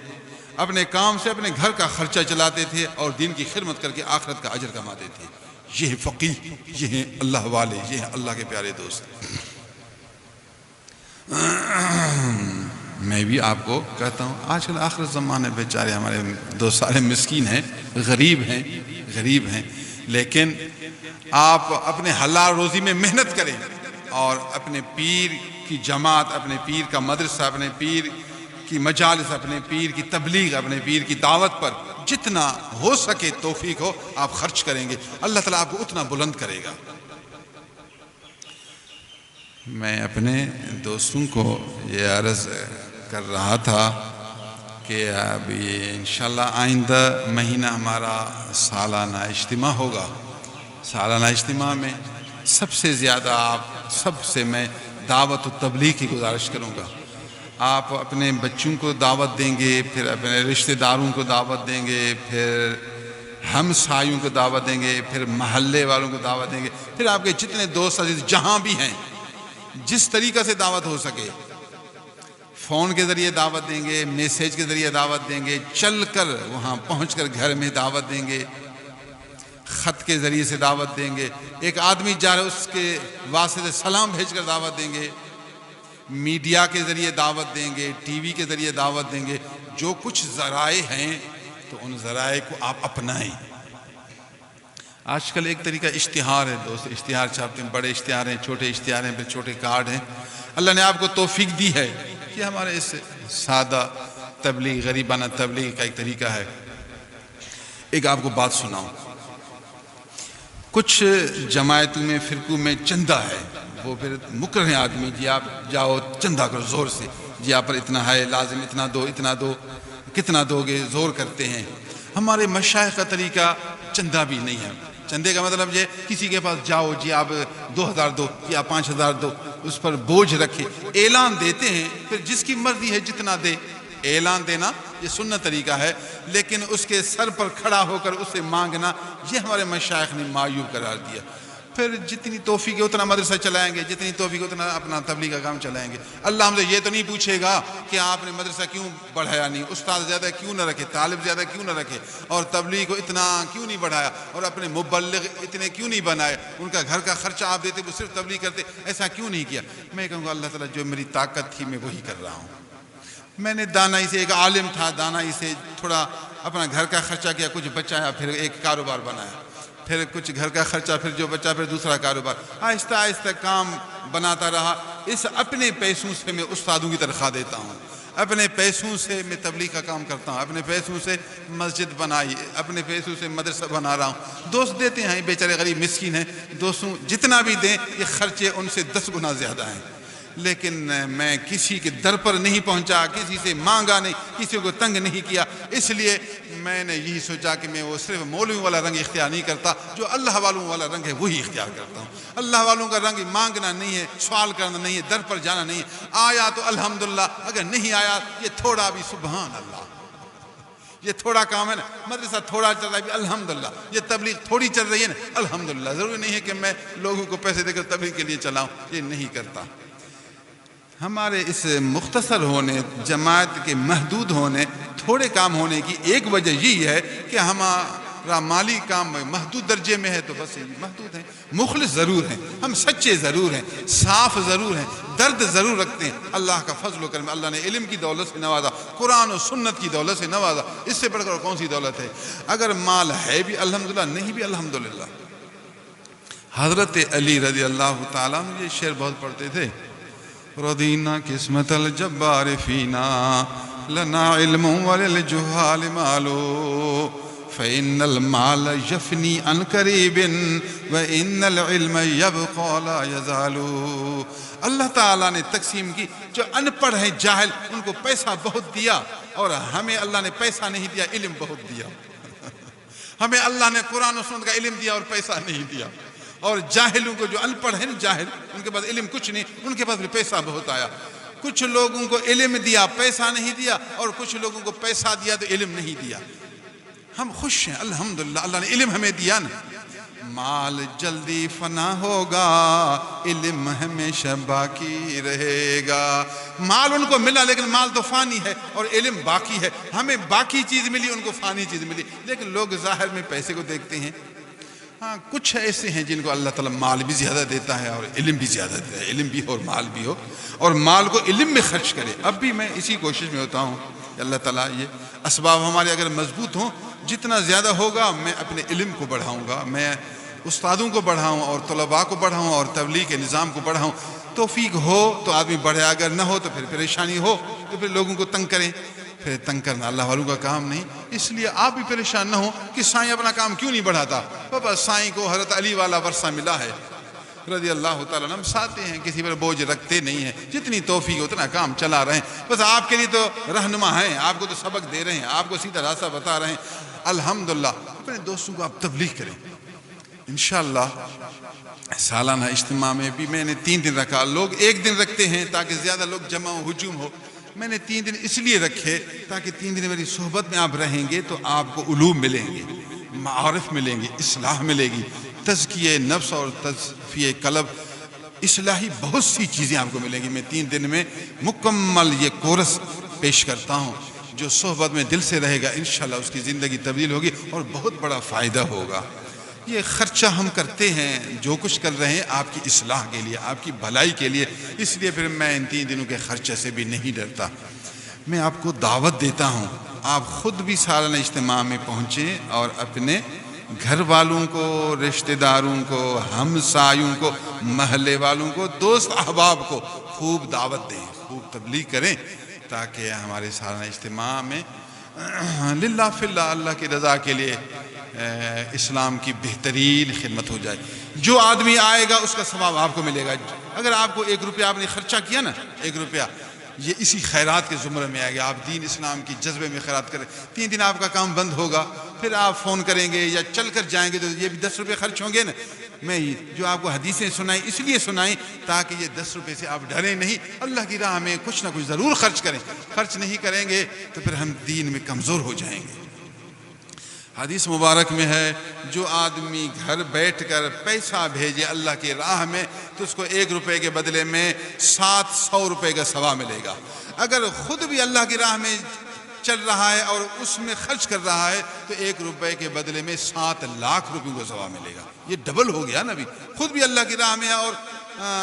S1: اپنے کام سے اپنے گھر کا خرچہ چلاتے تھے اور دین کی خدمت کر کے آخرت کا اجر کماتے تھے۔ یہ فقیہ، یہ ہیں اللہ والے، یہ ہیں اللہ کے پیارے دوست۔ میں بھی آپ کو کہتا ہوں، آج کل آخر زمانے بیچارے ہمارے دوست سارے مسکین ہیں، غریب ہیں، لیکن آپ اپنے حلال روزی میں محنت کریں اور اپنے پیر کی جماعت، اپنے پیر کا مدرسہ، اپنے پیر کی مجالس، اپنے پیر کی تبلیغ، اپنے پیر کی دعوت پر جتنا ہو سکے توفیق ہو آپ خرچ کریں گے، اللہ تعالیٰ آپ کو اتنا بلند کرے گا۔ میں اپنے دوستوں کو یہ عرض کر رہا تھا کہ ابھی انشاءاللہ آئندہ مہینہ ہمارا سالانہ اجتماع ہوگا۔ سالانہ اجتماع میں سب سے زیادہ سب سے میں دعوت و تبلیغ کی گزارش کروں گا۔ آپ اپنے بچوں کو دعوت دیں گے، پھر اپنے رشتہ داروں کو دعوت دیں گے، پھر ہمسایوں کو دعوت دیں گے، پھر محلے والوں کو دعوت دیں گے، پھر آپ کے جتنے دوست عزیز جہاں بھی ہیں جس طریقہ سے دعوت ہو سکے، فون کے ذریعے دعوت دیں گے، میسیج کے ذریعے دعوت دیں گے، چل کر وہاں پہنچ کر گھر میں دعوت دیں گے، خط کے ذریعے سے دعوت دیں گے، ایک آدمی جا رہا ہے اس کے واسطے سے سلام بھیج کر دعوت دیں گے، میڈیا کے ذریعے دعوت دیں گے، ٹی وی کے ذریعے دعوت دیں گے۔ جو کچھ ذرائع ہیں تو ان ذرائع کو آپ اپنائیں۔ آج کل ایک طریقہ اشتہار ہے، دوست اشتہار چھاپتے ہیں، بڑے اشتہار ہیں، چھوٹے اشتہار ہیں، پھر چھوٹے کارڈ ہیں۔ اللہ نے آپ کو توفیق دی ہے کہ ہمارے اس سادہ تبلیغ، غریبانہ تبلیغ کا ایک طریقہ ہے۔ ایک آپ کو بات سناؤں، کچھ جماعتوں میں، فرقوں میں چندہ ہے، وہ پھر مکر ہیں آدمی، جی آپ جاؤ چندہ کرو زور سے، جی آپ پر اتنا ہے لازم، اتنا دو، کتنا دو گے، زور کرتے ہیں۔ ہمارے مشائخ کا طریقہ چندہ بھی نہیں ہے۔ چندے کا مطلب یہ کسی کے پاس جاؤ، جی آپ 2000 دو، جی آپ 5000 دو، اس پر بوجھ رکھے. اعلان دیتے ہیں پھر جس کی مرضی ہے جتنا دے. اعلان دینا یہ سنت طریقہ ہے، لیکن اس کے سر پر کھڑا ہو کر اس سے مانگنا یہ ہمارے مشائخ نے معیوب قرار دیا. پھر جتنی توفیق ہے اتنا مدرسہ چلائیں گے، جتنی توفیق ہے اتنا اپنا تبلیغ کا کام چلائیں گے. اللہ ہم سے یہ تو نہیں پوچھے گا کہ آپ نے مدرسہ کیوں بڑھایا نہیں، استاد زیادہ کیوں نہ رکھے، طالب زیادہ کیوں نہ رکھے، اور تبلیغ کو اتنا کیوں نہیں بڑھایا، اور اپنے مبلغ اتنے کیوں نہیں بنائے، ان کا گھر کا خرچہ آپ دیتے وہ صرف تبلیغ کرتے، ایسا کیوں نہیں کیا. میں کہوں گا اللہ تعالیٰ جو میری طاقت تھی میں وہی کر رہا ہوں. میں نے دانائی سے، ایک عالم تھا، دانائی سے تھوڑا اپنا گھر کا خرچہ کیا، کچھ بچایا، پھر ایک کاروبار بنایا، پھر کچھ گھر کا خرچہ، پھر جو بچا پھر دوسرا کاروبار، آہستہ آہستہ کام بناتا رہا. اس اپنے پیسوں سے میں استادوں کی تنخواہ دیتا ہوں، اپنے پیسوں سے میں تبلیغ کا کام کرتا ہوں، اپنے پیسوں سے مسجد بنائی، اپنے پیسوں سے مدرسہ بنا رہا ہوں. دوست دیتے ہیں، بیچارے غریب مسکین ہیں، دوستوں جتنا بھی دیں یہ خرچے ان سے 10 گنا زیادہ ہیں. لیکن میں کسی کے در پر نہیں پہنچا، کسی سے مانگا نہیں، کسی کو تنگ نہیں کیا. اس لیے میں نے یہی سوچا کہ میں وہ صرف مولوی والا رنگ اختیار نہیں کرتا، جو اللہ والوں والا رنگ ہے وہی اختیار کرتا ہوں. اللہ والوں کا رنگ مانگنا نہیں ہے، سوال کرنا نہیں ہے، در پر جانا نہیں ہے. آیا تو الحمدللہ، اگر نہیں آیا یہ تھوڑا بھی سبحان اللہ، یہ تھوڑا کام ہے نا. مدرسہ تھوڑا چل رہا ہے بھی الحمدللہ، یہ تبلیغ تھوڑی چل رہی ہے نا الحمدللہ. ضروری نہیں ہے کہ میں لوگوں کو پیسے دے کر تبلیغ کے لیے چلاؤں، یہ نہیں کرتا. ہمارے اس مختصر ہونے، جماعت کے محدود ہونے، تھوڑے کام ہونے کی ایک وجہ یہی ہے کہ ہمارا مالی کام محدود درجے میں ہے، تو بس محدود ہیں. مخلص ضرور ہیں، ہم سچے ضرور ہیں، صاف ضرور ہیں، درد ضرور رکھتے ہیں. اللہ کا فضل و کرم، اللہ نے علم کی دولت سے نوازا، قرآن و سنت کی دولت سے نوازا. اس سے بڑھ کر کون سی دولت ہے؟ اگر مال ہے بھی الحمدللہ، نہیں بھی الحمدللہ. حضرت علی رضی اللہ تعالیٰ عنہ یہ شعر بہت پڑھتے تھے: رضینا قسمت الجبار فینا لنا علم وللجہال مالو فإن المال یفنی عن قریب وإن العلم یبقى لا یزال. اللہ تعالیٰ نے تقسیم کی، جو ان پڑھ ہیں جاہل ان کو پیسہ بہت دیا، اور ہمیں اللہ نے پیسہ نہیں دیا، علم بہت دیا. ہمیں اللہ نے قرآن و سنت کا علم دیا اور پیسہ نہیں دیا. اور جاہلوں کو، جو ان پڑھ ہیں جاہل، ان کے پاس علم کچھ نہیں، ان کے پاس بھی پیسہ بہت آیا. کچھ لوگوں کو علم دیا پیسہ نہیں دیا، اور کچھ لوگوں کو پیسہ دیا تو علم نہیں دیا. ہم خوش ہیں الحمدللہ، اللہ نے علم ہمیں دیا نا. مال جلدی فنا ہوگا، علم ہمیشہ باقی رہے گا. مال ان کو ملا لیکن مال تو فانی ہے، اور علم باقی ہے. ہمیں باقی چیز ملی، ان کو فانی چیز ملی. لیکن لوگ ظاہر میں پیسے کو دیکھتے ہیں. ہاں کچھ ایسے ہیں جن کو اللہ تعالیٰ مال بھی زیادہ دیتا ہے اور علم بھی زیادہ دیتا ہے. علم بھی ہو اور مال بھی ہو، اور مال کو علم میں خرچ کرے. اب بھی میں اسی کوشش میں ہوتا ہوں کہ اللہ تعالیٰ یہ اسباب ہمارے اگر مضبوط ہوں، جتنا زیادہ ہوگا میں اپنے علم کو بڑھاؤں گا، میں استادوں کو بڑھاؤں اور طلباء کو بڑھاؤں اور تبلیغ کے نظام کو بڑھاؤں. توفیق ہو تو آدمی بڑھے، اگر نہ ہو تو پھر پریشانی ہو تو پھر لوگوں کو تنگ کریں. پھر تنگ کرنا اللہ والوں کا کام نہیں. اس لیے آپ بھی پریشان نہ ہو کہ سائیں اپنا کام کیوں نہیں بڑھاتا. بابا سائیں کو حضرت علی والا ورثہ ملا ہے رضی اللہ تعالیٰ. ہم ساتھ ہیں، کسی پر بوجھ رکھتے نہیں ہیں، جتنی توفیق اتنا کام چلا رہے ہیں. بس آپ کے لیے تو رہنما ہیں، آپ کو تو سبق دے رہے ہیں، آپ کو سیدھا راستہ بتا رہے ہیں. الحمدللہ اپنے دوستوں کو آپ تبلیغ کریں. انشاءاللہ سالانہ اجتماع میں بھی میں نے 3 دن رکھا. لوگ 1 دن رکھتے ہیں تاکہ زیادہ لوگ جمع ہو، ہجوم ہو. میں نے 3 دن اس لیے رکھے تاکہ 3 دن میری صحبت میں آپ رہیں گے تو آپ کو علوم ملیں گے، معارف ملیں گے، اصلاح ملے گی، تزکیہ نفس اور تصفیہ قلب، اصلاحی بہت سی چیزیں آپ کو ملیں گی. میں 3 دن میں مکمل یہ کورس پیش کرتا ہوں. جو صحبت میں دل سے رہے گا انشاءاللہ اس کی زندگی تبدیل ہوگی اور بہت بڑا فائدہ ہوگا. یہ خرچہ ہم کرتے ہیں، جو کچھ کر رہے ہیں آپ کی اصلاح کے لیے، آپ کی بھلائی کے لیے. اس لیے پھر میں ان 3 دنوں کے خرچے سے بھی نہیں ڈرتا. میں آپ کو دعوت دیتا ہوں، آپ خود بھی سالانہ اجتماع میں پہنچیں اور اپنے گھر والوں کو، رشتہ داروں کو، ہمسایوں کو، محلے والوں کو، دوست احباب کو خوب دعوت دیں، خوب تبلیغ کریں، تاکہ ہمارے سالانہ اجتماع میں للہ فی اللہ، اللہ کی رضا کے لیے اسلام کی بہترین خدمت ہو جائے. جو آدمی آئے گا اس کا ثواب آپ کو ملے گا. اگر آپ کو 1 روپیہ آپ نے خرچہ کیا نا، 1 روپیہ یہ اسی خیرات کے زمرے میں آئے گا. آپ دین اسلام کی جذبے میں خیرات کریں. 3 دن آپ کا کام بند ہوگا، پھر آپ فون کریں گے یا چل کر جائیں گے تو یہ بھی 10 روپے خرچ ہوں گے نا. میں جو آپ کو حدیثیں سنائیں اس لیے سنائیں تاکہ یہ 10 روپے سے آپ ڈریں نہیں، اللہ کی راہ میں کچھ نہ کچھ ضرور خرچ کریں۔ خرچ نہیں کریں گے تو پھر ہم دین میں کمزور ہو جائیں گے۔ حدیث مبارک میں ہے جو آدمی گھر بیٹھ کر پیسہ بھیجے اللہ کی راہ میں تو اس کو 1 روپے کے بدلے میں 700 روپے کا ثواب ملے گا۔ اگر خود بھی اللہ کی راہ میں چل رہا ہے اور اس میں خرچ کر رہا ہے تو 1 روپے کے بدلے میں 7 لاکھ روپے کو ثواب ملے گا۔ یہ ڈبل ہو گیا نا، بھی خود بھی اللہ کی راہ میں ہے اور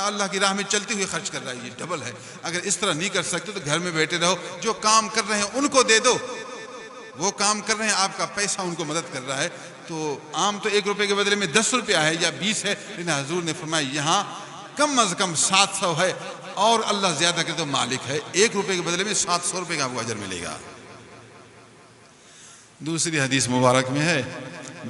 S1: اللہ کی راہ میں چلتے ہوئے خرچ کر رہا ہے، یہ ڈبل ہے۔ اگر اس طرح نہیں کر سکتے تو گھر میں بیٹھے رہو، جو کام کر رہے ہیں ان کو دے دو، وہ کام کر رہے ہیں، آپ کا پیسہ ان کو مدد کر رہا ہے۔ تو عام تو 1 روپے کے بدلے میں 10 روپیہ ہے یا 20 ہے، لیکن حضور نے فرمایا یہاں کم از کم 700 ہے اور اللہ زیادہ کرے تو مالک ہے، 1 روپے کے بدلے میں 700 روپے کا آپ کو اجر ملے گا۔ دوسری حدیث مبارک میں ہے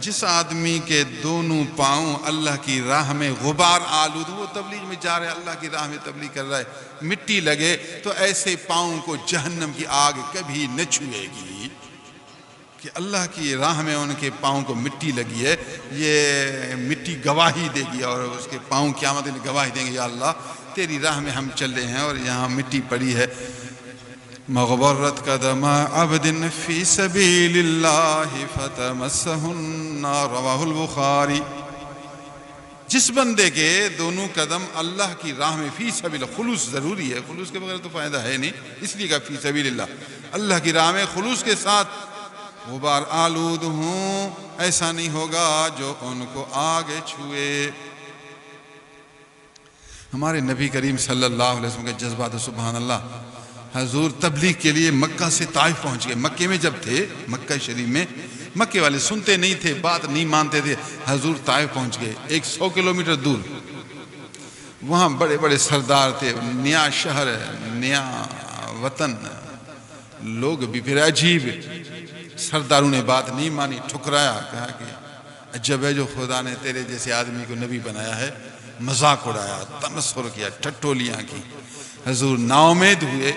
S1: جس آدمی کے دونوں پاؤں اللہ کی راہ میں غبار آلود، وہ تبلیغ میں جا رہے اللہ کی راہ میں تبلیغ کر رہا ہے، مٹی لگے تو ایسے پاؤں کو جہنم کی آگ کبھی نہ چھوئے گی۔ کہ اللہ کی راہ میں ان کے پاؤں کو مٹی لگی ہے، یہ مٹی گواہی دے گی اور اس کے پاؤں قیامت میں گواہی دیں گے، یا اللہ تیری راہ میں ہم چل رہے ہیں اور یہاں مٹی پڑی ہے۔ مغبرت قدم عبد فی سبیل اللہ فتمسہ النار، رواہ البخاری۔ جس بندے کے دونوں قدم اللہ کی راہ میں فی سبیل اللہ، خلوص ضروری ہے، خلوص کے بغیر تو فائدہ ہے نہیں، اس لیے کہ فی سبیل اللہ، اللہ کی راہ میں خلوص کے ساتھ غبار آلود ہوں، ایسا نہیں ہوگا جو ان کو آگے چھوئے۔ ہمارے نبی کریم صلی اللہ علیہ وسلم کے جذبات، سبحان اللہ، حضور تبلیغ کے لیے مکہ سے طائف پہنچ گئے۔ مکے میں جب تھے، مکہ شریف میں، مکے والے سنتے نہیں تھے، بات نہیں مانتے تھے، حضور طائف پہنچ گئے 100 کلومیٹر دور۔ وہاں بڑے بڑے سردار تھے، نیا شہر، نیا وطن، لوگ بھی پھر عجیب، سرداروں نے بات نہیں مانی، ٹھکرایا، کہا کہ عجب ہے جو خدا نے تیرے جیسے آدمی کو نبی بنایا ہے۔ مذاق اڑایا، تمسخر کیا، ٹھٹولیاں کی۔ حضور ناامید ہوئے،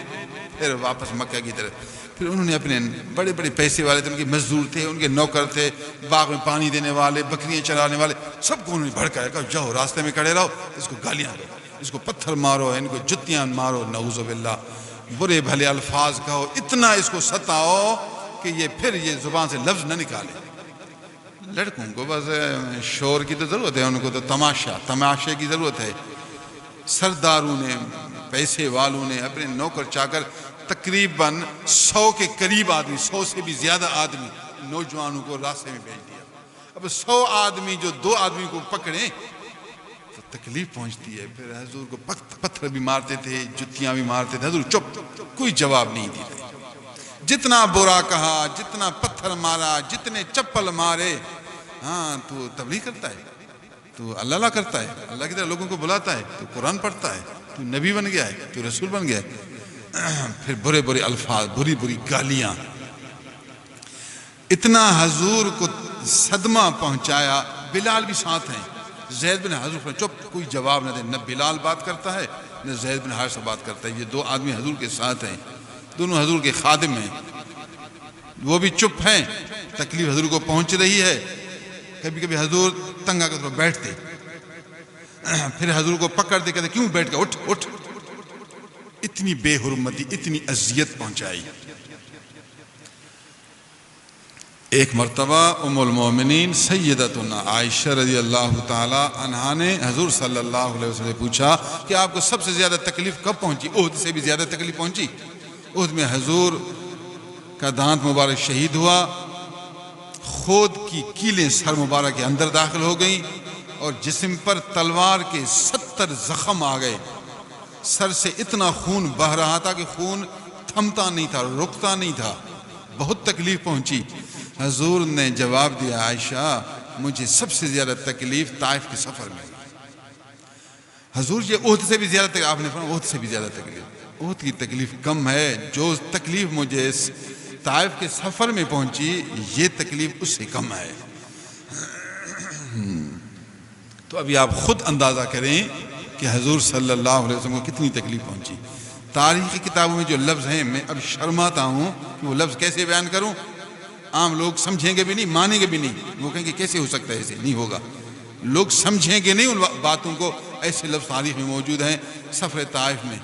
S1: پھر واپس مکہ کی طرف۔ پھر انہوں نے اپنے بڑے بڑے پیسے والے تھے، ان کے مزدور تھے، ان کے نوکر تھے، باغ میں پانی دینے والے، بکریاں چرانے والے، سب کو انہوں نے بھڑکایا، کہا جاؤ راستے میں کھڑے رہو، اس کو گالیاں دو، اس کو پتھر مارو، ان کو جتیاں مارو، نعوذ باللہ، برے بھلے الفاظ کہو، اتنا اس کو ستاؤ کہ یہ پھر یہ زبان سے لفظ نہ نکالے۔ لڑکوں کو بس شور کی تو ضرورت ہے، ان کو تو تماشے کی ضرورت ہے۔ سرداروں نے، پیسے والوں نے اپنے نوکر چاکر تقریباً 100 کے قریب آدمی، 100 سے بھی زیادہ آدمی نوجوانوں کو راستے میں بھیج دیا۔ اب 100 آدمی جو 2 آدمی کو پکڑیں تو تکلیف پہنچتی ہے۔ پھر حضور کو پتھر بھی مارتے تھے، جتیاں بھی مارتے تھے، حضور چپ، کوئی جواب نہیں دیتے۔ جتنا برا کہا، جتنا پتھر مارا، جتنے چپل مارے، ہاں تو تبلیغ کرتا ہے، تو اللہ کرتا ہے، اللہ کی طرح لوگوں کو بلاتا ہے، تو قرآن پڑھتا ہے، تو نبی بن گیا ہے، تو رسول بن گیا ہے۔ پھر برے برے الفاظ، بری بری گالیاں، اتنا حضور کو صدمہ پہنچایا۔ بلال بھی ساتھ ہیں، زید بن حضور چپ، کوئی جواب نہ دے، نہ بلال بات کرتا ہے نہ زید بن حارثہ بات کرتا ہے۔ یہ 2 آدمی حضور کے ساتھ ہیں، دونوں حضور کے خادم ہیں، وہ بھی چپ ہیں، تکلیف حضور کو پہنچ رہی ہے۔ کبھی کبھی حضور تنگ آ کر بیٹھتے، پھر حضور کو پکڑ دے، کہتے کیوں بیٹھ گئے، اٹھ اٹھ۔ اتنی بے حرمتی، اتنی اذیت پہنچائی۔ ایک مرتبہ ام المومنین سیدتنا عائشہ رضی اللہ تعالی عنہا نے حضور صلی اللہ علیہ وسلم سے پوچھا کہ آپ کو سب سے زیادہ تکلیف کب پہنچی؟ احد سے بھی زیادہ تکلیف پہنچی؟ احد میں حضور کا دانت مبارک شہید ہوا، خود کی کیلیں سر مبارک کے اندر داخل ہو گئیں اور جسم پر تلوار کے 70 زخم آ گئے۔ سر سے اتنا خون بہ رہا تھا کہ خون تھمتا نہیں تھا، رکتا نہیں تھا، بہت تکلیف پہنچی۔ حضور نے جواب دیا، عائشہ مجھے سب سے زیادہ تکلیف طائف کے سفر میں۔ حضور یہ احد سے بھی زیادہ تکلیف، آپ نے فرمایا احد سے بھی زیادہ تکلیف، احد کی تکلیف کم ہے، جو تکلیف مجھے طائف کے سفر میں پہنچی یہ تکلیف اس سے کم ہے۔ تو ابھی آپ خود اندازہ کریں کہ حضور صلی اللہ علیہ وسلم کو کتنی تکلیف پہنچی۔ تاریخ کی کتابوں میں جو لفظ ہیں، میں اب شرماتا ہوں کہ وہ لفظ کیسے بیان کروں، عام لوگ سمجھیں گے بھی نہیں، مانیں گے بھی نہیں، وہ کہیں گے کیسے ہو سکتا ہے، ایسے نہیں ہوگا۔ لوگ سمجھیں گے نہیں ان باتوں کو، ایسے لفظ تاریخ میں موجود ہیں سفر طائف میں،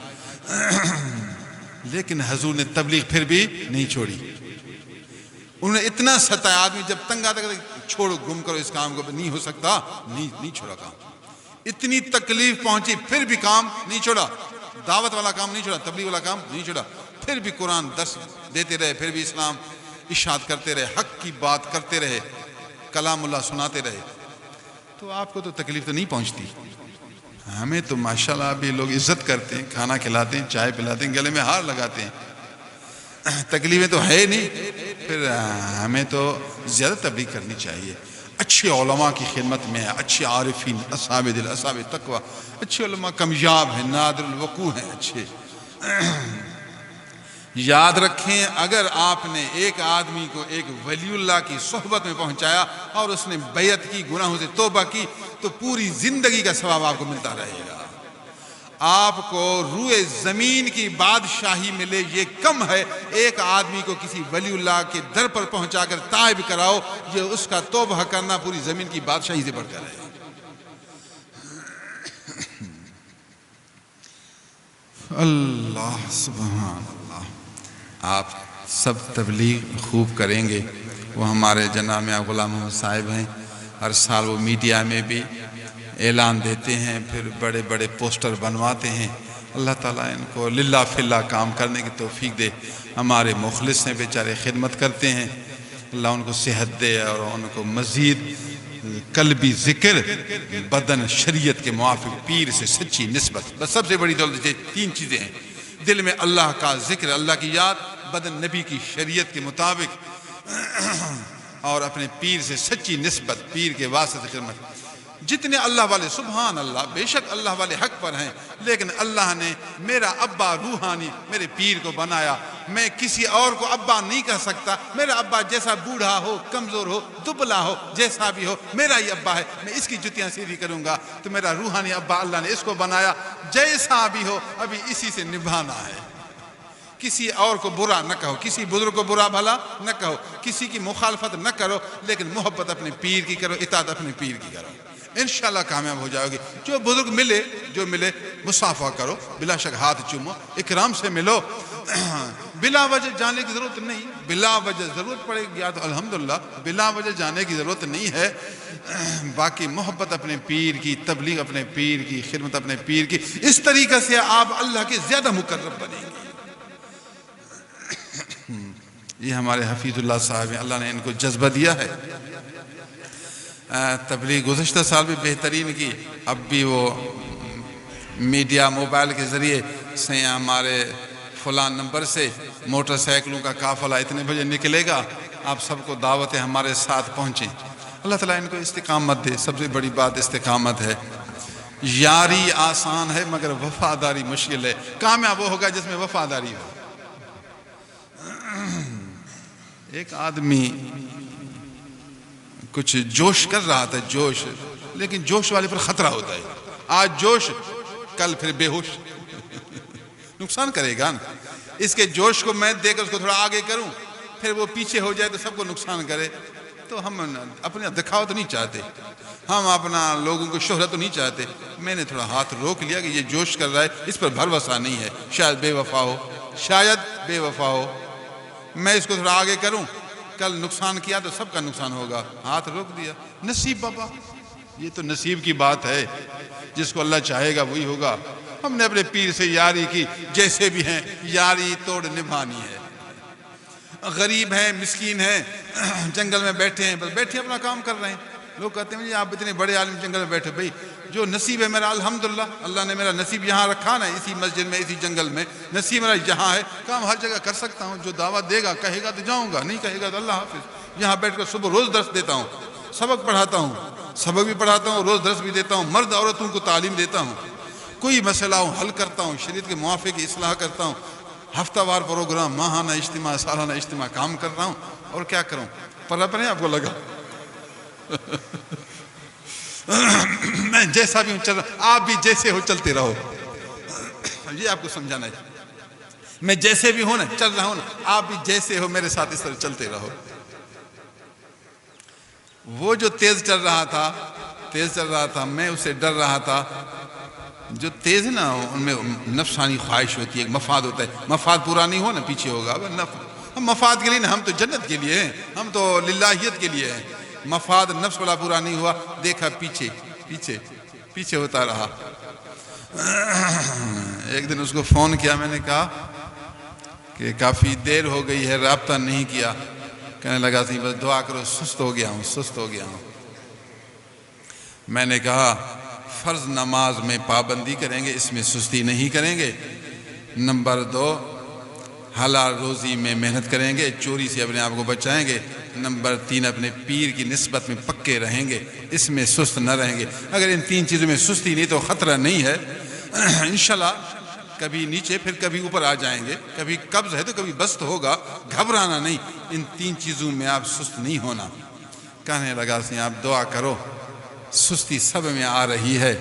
S1: لیکن حضور نے تبلیغ پھر بھی نہیں چھوڑی۔ انہوں نے اتنا ستایا، آدمی جب تنگ آتا ہے چھوڑو، گم کرو اس کام کو، نہیں ہو سکتا، نہیں چھوڑا کام، اتنی تکلیف پہنچی پھر بھی کام نہیں چھوڑا، دعوت والا کام نہیں چھوڑا، تبلیغ والا کام نہیں چھوڑا، پھر بھی قرآن درس دیتے رہے، پھر بھی اسلام اشاعت کرتے رہے، حق کی بات کرتے رہے، کلام اللہ سناتے رہے۔ تو آپ کو تو تکلیف تو نہیں پہنچتی، ہمیں تو ماشاءاللہ ابھی لوگ عزت کرتے ہیں، کھانا کھلاتے ہیں، چائے پلاتے ہیں، گلے میں ہار لگاتے ہیں، تکلیفیں تو ہے نہیں، پھر ہمیں تو زیادہ تبلیغ کرنی چاہیے۔ اچھے علماء کی خدمت میں، اچھے عارفین، اصحاب دل، اصحاب تقوی، اچھے علماء کمیاب ہیں، نادر الوقوع ہیں، اچھے۔ یاد رکھیں، اگر آپ نے ایک آدمی کو ایک ولی اللہ کی صحبت میں پہنچایا اور اس نے بیعت کی، گناہوں سے توبہ کی، تو پوری زندگی کا ثواب آپ کو ملتا رہے گا۔ آپ کو روئے زمین کی بادشاہی ملے یہ کم ہے، ایک آدمی کو کسی ولی اللہ کے در پر پہنچا کر تائب کراؤ، یہ اس کا توبہ کرنا پوری زمین کی بادشاہی سے بڑھ کر ہے۔ اللہ سبحان اللہ۔ آپ سب تبلیغ خوب کریں گے، وہ ہمارے جناب میاں غلام محمد صاحب ہیں، ہر سال وہ میڈیا میں بھی اعلان دیتے ہیں، پھر بڑے بڑے پوسٹر بنواتے ہیں۔ اللہ تعالیٰ ان کو للہ فی اللہ کام کرنے کی توفیق دے۔ ہمارے مخلص ہیں بیچارے، خدمت کرتے ہیں، اللہ ان کو صحت دے اور ان کو مزید قلبی ذکر، بدن شریعت کے موافق، پیر سے سچی نسبت، بس سب سے بڑی دولت تین چیزیں ہیں، دل میں اللہ کا ذکر، اللہ کی یاد، بدن نبی کی شریعت کے مطابق، اور اپنے پیر سے سچی نسبت، پیر کے واسطے خدمت۔ جتنے اللہ والے، سبحان اللہ، بے شک اللہ والے حق پر ہیں، لیکن اللہ نے میرا ابا روحانی میرے پیر کو بنایا، میں کسی اور کو ابا نہیں کہہ سکتا، میرا ابا جیسا بوڑھا ہو، کمزور ہو، دبلا ہو، جیسا بھی ہو، میرا ہی ابا ہے، میں اس کی جتیاں سیدھی کروں گا، تو میرا روحانی ابا اللہ نے اس کو بنایا، جیسا بھی ہو ابھی اسی سے نبھانا ہے۔ کسی اور کو برا نہ کہو، کسی بزرگ کو برا بھلا نہ کہو، کسی کی مخالفت نہ کرو، لیکن محبت اپنے پیر کی کرو، اطاعت اپنے پیر کی کرو، انشاءاللہ کامیاب ہو جاؤ گی۔ جو بزرگ ملے، جو ملے مصافحہ کرو، بلا شک ہاتھ چومو، اکرام سے ملو، بلا وجہ جانے کی ضرورت نہیں، بلا وجہ ضرورت پڑے گی تو الحمدللہ، بلا وجہ جانے کی ضرورت نہیں ہے۔ باقی محبت اپنے پیر کی، تبلیغ اپنے پیر کی، خدمت اپنے پیر کی، اس طریقے سے آپ اللہ کے زیادہ مقرب بنیں گے۔ یہ ہمارے حفیظ اللہ صاحب ہیں، اللہ نے ان کو جذبہ دیا ہے۔ تبلیغ گزشتہ سال بھی بہترین کی، اب بھی وہ میڈیا موبائل کے ذریعے سے ہمارے فلاں نمبر سے موٹر سائیکلوں کا قافلہ اتنے بجے نکلے گا، آپ سب کو دعوت ہے ہمارے ساتھ پہنچیں۔ اللہ تعالیٰ ان کو استقامت دے، سب سے بڑی بات استقامت ہے۔ یاری آسان ہے مگر وفاداری مشکل ہے، کامیاب وہ ہوگا جس میں وفاداری ہو۔ ایک آدمی کچھ جوش کر رہا تھا، جوش، لیکن جوش والے پر خطرہ ہوتا ہے، آج جوش کل پھر بے ہوش، نقصان کرے گا نا۔ اس کے جوش کو میں دے کر اس کو تھوڑا آگے کروں، پھر وہ پیچھے ہو جائے تو سب کو نقصان کرے۔ تو ہم اپنے دکھاوا تو نہیں چاہتے، ہم اپنا لوگوں کو شہرت تو نہیں چاہتے۔ میں نے تھوڑا ہاتھ روک لیا کہ یہ جوش کر رہا ہے، اس پر بھروسہ نہیں ہے، شاید بے وفا ہو، شاید بے وفا ہو، میں اس کو تھوڑا آگے کروں، کل نقصان کیا تو سب کا نقصان ہوگا، ہاتھ روک دیا۔ نصیب بابا، یہ تو نصیب کی بات ہے، جس کو اللہ چاہے گا وہی ہوگا۔ ہم نے اپنے پیر سے یاری کی، جیسے بھی ہیں یاری توڑ نبھانی ہے۔ غریب ہیں، مسکین ہیں، جنگل میں بیٹھے ہیں، بس بیٹھے اپنا کام کر رہے ہیں۔ لوگ کہتے ہیں آپ اتنے بڑے عالم جنگل میں بیٹھے، بھائی جو نصیب ہے میرا، الحمدللہ اللہ نے میرا نصیب یہاں رکھا نا، اسی مسجد میں، اسی جنگل میں، نصیب میرا یہاں ہے، کام ہر جگہ کر سکتا ہوں، جو دعوت دے گا کہے گا تو جاؤں گا، نہیں کہے گا تو اللہ حافظ۔ یہاں بیٹھ کر صبح روز درس دیتا ہوں، سبق پڑھاتا ہوں، سبق بھی پڑھاتا ہوں، روز درس بھی دیتا ہوں، مرد عورتوں کو تعلیم دیتا ہوں، کوئی مسئلہ ہوں حل کرتا ہوں، شریعت کے موافق اصلاح کرتا ہوں، ہفتہ وار پروگرام، ماہانہ اجتماع، سالانہ اجتماع کام کر رہا ہوں، اور کیا کروں، پر اپنے آپ کو لگا میں جیسا بھی ہوں چل رہا، آپ بھی جیسے ہو چلتے رہو، یہ آپ کو سمجھانا ہے، میں جیسے بھی ہوں نا، چل رہا ہوں نا، آپ بھی جیسے ہو میرے ساتھ اس طرح چلتے رہو۔ وہ جو تیز چل رہا تھا تیز چل رہا تھا، میں اسے ڈر رہا تھا. جو تیز ہے نا ان میں نفسانی خواہش ہوتی ہے، ایک مفاد ہوتا ہے، مفاد پورا نہیں ہو نا پیچھے ہوگا. ہم مفاد کے لیے نا، ہم تو جنت کے لیے ہیں، ہم تو للہیت کے لیے ہیں. مفاد نفس والا پورا نہیں ہوا، دیکھا پیچھے پیچھے پیچھے ہوتا رہا. ایک دن اس کو فون کیا، میں نے کہا کہ کافی دیر ہو گئی ہے، رابطہ نہیں کیا. کہنے لگا سی بس دعا کرو، سست ہو گیا ہوں، سست ہو گیا ہوں. میں نے کہا فرض نماز میں پابندی کریں گے، اس میں سستی نہیں کریں گے. نمبر 2، حلال روزی میں محنت کریں گے، چوری سے اپنے آپ کو بچائیں گے. نمبر 3، اپنے پیر کی نسبت میں پکے رہیں گے، اس میں سست نہ رہیں گے. اگر ان 3 چیزوں میں سستی نہیں تو خطرہ نہیں ہے. انشاءاللہ کبھی نیچے پھر کبھی اوپر آ جائیں گے، کبھی قبض ہے تو کبھی بست ہوگا، گھبرانا نہیں. ان 3 چیزوں میں آپ سست نہیں ہونا. کہنے لگا سی آپ دعا کرو، سستی سب میں آ رہی ہے.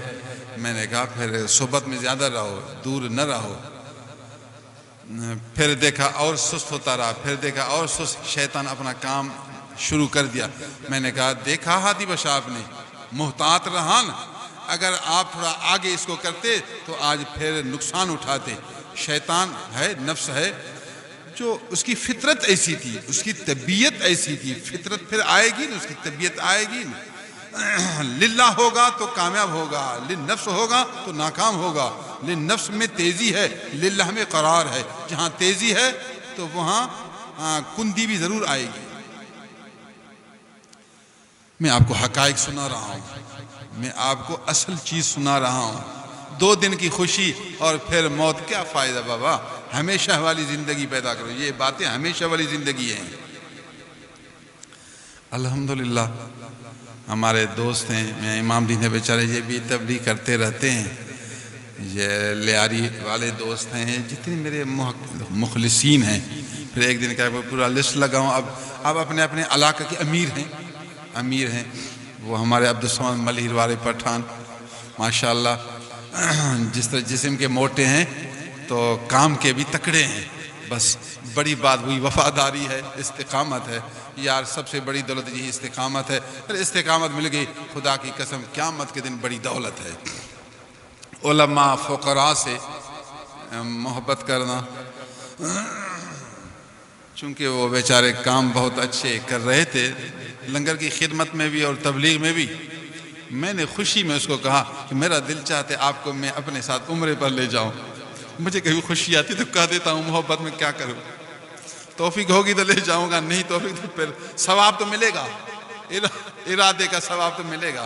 S1: میں نے کہا پھر صحبت میں زیادہ رہو، دور نہ رہو. پھر دیکھا اور سست ہوتا رہا، پھر دیکھا اور سست. شیطان اپنا کام شروع کر دیا. میں نے کہا دیکھا ہادی بشا آپ نے، محتاط رہا نا. اگر آپ تھوڑا آگے اس کو کرتے تو آج پھر نقصان اٹھاتے. شیطان ہے، نفس ہے، جو اس کی فطرت ایسی تھی، اس کی طبیعت ایسی تھی. فطرت پھر آئے گی نا، اس کی طبیعت آئے گی نا. للہ ہوگا تو کامیاب ہوگا، للنفس ہوگا تو ناکام ہوگا. للنفس میں تیزی ہے، للہ میں قرار ہے. جہاں تیزی ہے تو وہاں کندی بھی ضرور آئے گی. میں آپ کو حقائق سنا رہا ہوں، میں آپ کو اصل چیز سنا رہا ہوں. 2 دن کی خوشی اور پھر موت، کیا فائدہ بابا. ہمیشہ والی زندگی پیدا کرو. یہ باتیں ہمیشہ والی زندگی ہیں. الحمدللہ ہمارے دوست ہیں، میں امام دین ہے بیچارے، یہ بھی تبلیغ کرتے رہتے ہیں. یہ لیاری والے دوست ہیں، جتنے میرے مخلصین ہیں. پھر ایک دن کہا پورا لسٹ لگاؤں. اب اپنے اپنے علاقہ کے امیر ہیں. وہ ہمارے عبدالسمد ملیر والے پٹھان ماشاءاللہ جس طرح جسم کے موٹے ہیں تو کام کے بھی تکڑے ہیں. بس بڑی بات ہوئی، وفاداری ہے، استقامت ہے. یار سب سے بڑی دولت یہی استقامت ہے. پھر استقامت مل گئی، خدا کی قسم قیامت کے دن بڑی دولت ہے. علماء فقراء سے محبت کرنا، چونکہ وہ بیچارے کام بہت اچھے کر رہے تھے، لنگر کی خدمت میں بھی اور تبلیغ میں بھی. میں نے خوشی میں اس کو کہا کہ میرا دل چاہتے آپ کو میں اپنے ساتھ عمرے پر لے جاؤں. مجھے کبھی خوشی آتی تو کہہ دیتا ہوں، محبت میں کیا کروں. توفیق ہوگی تو لے جاؤں گا، نہیں توفیق تو پھر ثواب تو ملے گا، ارادے کا ثواب تو ملے گا.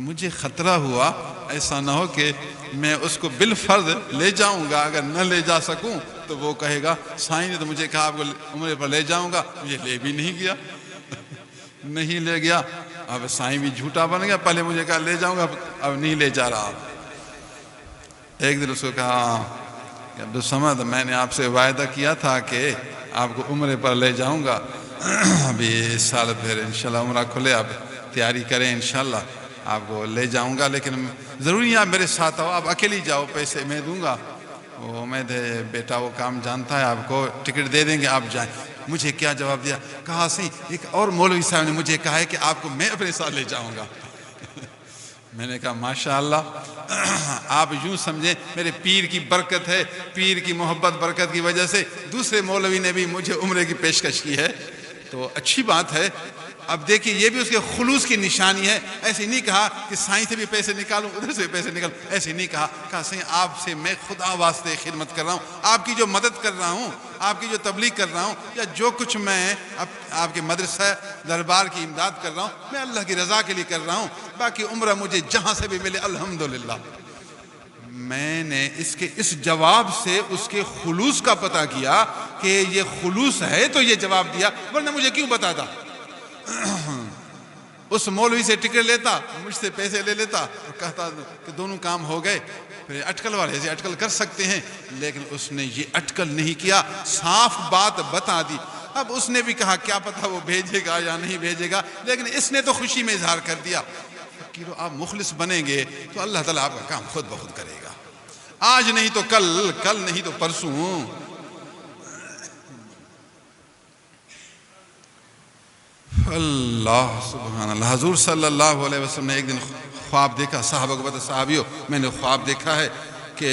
S1: مجھے خطرہ ہوا ایسا نہ ہو کہ میں اس کو بالفرض لے جاؤں گا، اگر نہ لے جا سکوں تو وہ کہے گا سائیں نے تو مجھے کہا آپ کو عمرے پر لے جاؤں گا، مجھے لے بھی نہیں گیا. نہیں لے گیا، اب سائیں بھی جھوٹا بن گیا. پہلے مجھے کہا لے جاؤں گا، اب نہیں لے جا رہا. ایک دن اس کو کہا کہ عبدالصمد میں نے آپ سے وعدہ کیا تھا کہ آپ کو عمرے پر لے جاؤں گا. ابھی اس سال پھر انشاءاللہ عمرہ کھلے، آپ تیاری کریں، انشاءاللہ آپ کو لے جاؤں گا. لیکن ضروری ہے آپ میرے ساتھ آؤ، آپ اکیلی جاؤ، پیسے میں دوں گا. وہ امید ہے بیٹا وہ کام جانتا ہے، آپ کو ٹکٹ دے دیں گے، آپ جائیں. مجھے کیا جواب دیا، کہا سی ایک اور مولوی صاحب نے مجھے کہا ہے کہ آپ کو میں اپنے ساتھ لے جاؤں گا. میں نے کہا ماشاءاللہ آپ یوں سمجھیں میرے پیر کی برکت ہے، پیر کی محبت برکت کی وجہ سے دوسرے مولوی نے بھی مجھے عمرے کی پیشکش کی ہے، تو اچھی بات ہے. اب دیکھیے یہ بھی اس کے خلوص کی نشانی ہے. ایسے نہیں کہا کہ سائیں سے بھی پیسے نکالوں، ادھر سے پیسے نکالوں، ایسے نہیں کہا. کہا سائیں آپ سے میں خدا واسطے خدمت کر رہا ہوں، آپ کی جو مدد کر رہا ہوں، آپ کی جو تبلیغ کر رہا ہوں، یا جو کچھ میں آپ کے مدرسہ دربار کی امداد کر رہا ہوں، میں اللہ کی رضا کے لیے کر رہا ہوں. باقی عمرہ مجھے جہاں سے بھی ملے الحمدللہ. میں نے اس جواب سے اس کے خلوص کا پتہ کیا کہ یہ خلوص ہے تو یہ جواب دیا، ورنہ مجھے کیوں بتاتا. اس مولوی سے ٹکٹ لیتا، مجھ سے پیسے لے لیتا اور کہتا کہ دونوں کام ہو گئے. پھر اٹکل والے سے اٹکل کر سکتے ہیں، لیکن اس نے یہ اٹکل نہیں کیا، صاف بات بتا دی. اب اس نے بھی کہا کیا پتہ وہ بھیجے گا یا نہیں بھیجے گا، لیکن اس نے تو خوشی میں اظہار کر دیا. فقیرو آپ مخلص بنیں گے تو اللہ تعالیٰ آپ کا کام خود بخود کرے گا. آج نہیں تو کل، کل نہیں تو پرسوں. اللہ سبحان اللہ۔ حضور صلی اللہ علیہ وسلم نے ایک دن خواب دیکھا، صحابہ کو بتا، صحابیوں میں نے خواب دیکھا ہے کہ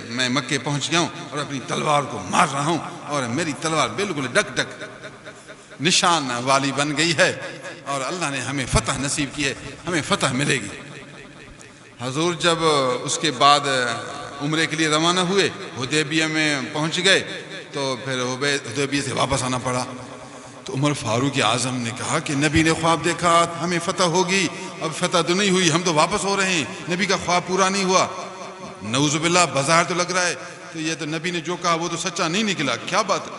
S1: میں مکے پہنچ گیا ہوں اور اپنی تلوار کو مار رہا ہوں اور میری تلوار بالکل ڈک ڈک نشان والی بن گئی ہے اور اللہ نے ہمیں فتح نصیب کی ہے، ہمیں فتح ملے گی۔ حضور جب اس کے بعد عمرے کے لیے روانہ ہوئے، حدیبیہ میں پہنچ گئے تو پھر حدیبیہ سے واپس آنا پڑا۔ تو عمر فاروق اعظم نے کہا کہ نبی نے خواب دیکھا ہمیں فتح ہوگی، اب فتح تو نہیں ہوئی، ہم تو واپس ہو رہے ہیں، نبی کا خواب پورا نہیں ہوا۔ نعوذ باللہ، بظاہر تو لگ رہا ہے تو یہ تو نبی نے جو کہا وہ تو سچا نہیں نکلا، کیا بات ہے۔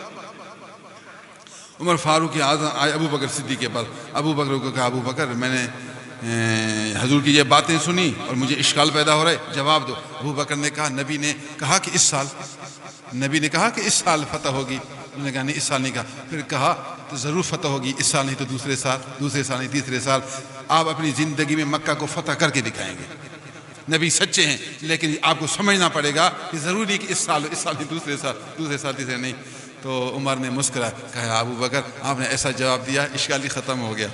S1: عمر فاروق اعظم آئے ابو بکر صدیق کے پاس، ابو بکر کو کہا ابو بکر میں نے حضور کی یہ باتیں سنی اور مجھے اشکال پیدا ہو رہا ہے، جواب دو۔ ابو بکر نے کہا نبی نے کہا کہ اس سال فتح ہوگی۔ انہوں نے کہا نہیں، اس سال نہیں کہا۔ پھر کہا تو ضرور فتح ہوگی، اس سال نہیں تو دوسرے سال نہیں تیسرے سال۔ آپ اپنی زندگی میں مکہ کو فتح کر کے دکھائیں گے۔ نبی سچے ہیں لیکن آپ کو سمجھنا پڑے گا کہ ضروری کہ اس سال نہیں دوسرے سال تیسرے نہیں۔ تو عمر نے مسکرایا، کہا ابو بکر آپ نے ایسا جواب دیا اشکال ہی ختم ہو گیا۔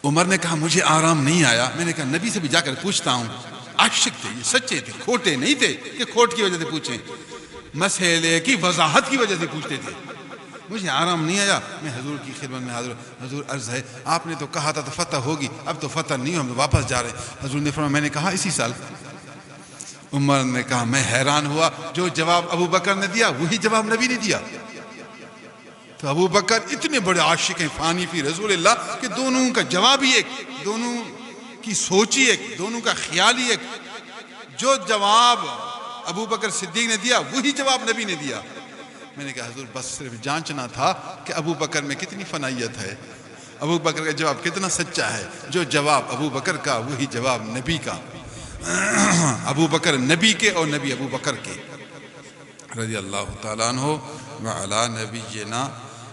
S1: عمر نے کہا مجھے آرام نہیں آیا، میں نے کہا نبی سے بھی جا کر پوچھتا ہوں، عاشق تھے یہ، سچے تھے، کھوٹے نہیں تھے کہ کھوٹ کی وجہ سے پوچھیں، مسئلے کی وضاحت کی وجہ سے پوچھتے تھے۔ مجھے آرام نہیں آیا، میں حضور کی خدمت میں حاضر ہوں۔ حضور عرض ہے آپ نے تو کہا تھا تو فتح ہوگی، اب تو فتح نہیں ہو، ہم واپس جا رہے ہیں۔ حضور نے فرمایا میں نے کہا اسی سال۔ عمر نے کہا میں حیران ہوا، جو جواب ابو بکر نے دیا وہی جواب نبی نے دیا۔ تو ابو بکر اتنے بڑے عاشق ہیں فانی فی رسول اللہ کہ دونوں کا جواب ہی ایک، دونوں کی سوچ ہی ایک، دونوں کا خیال ہی ایک۔ جو جواب ابو بکر صدیق نے دیا وہی جواب نبی نے دیا۔ میں نے کہا حضور بس صرف جانچنا تھا کہ ابو بکر میں کتنی فنائیت ہے، ابو بکر کا جواب کتنا سچا ہے۔ جو جواب ابو بکر کا وہی جواب نبی کا، ابو بکر نبی کے اور نبی ابو بکر کے رضی اللہ تعالیٰ عنہ وعلی نبینا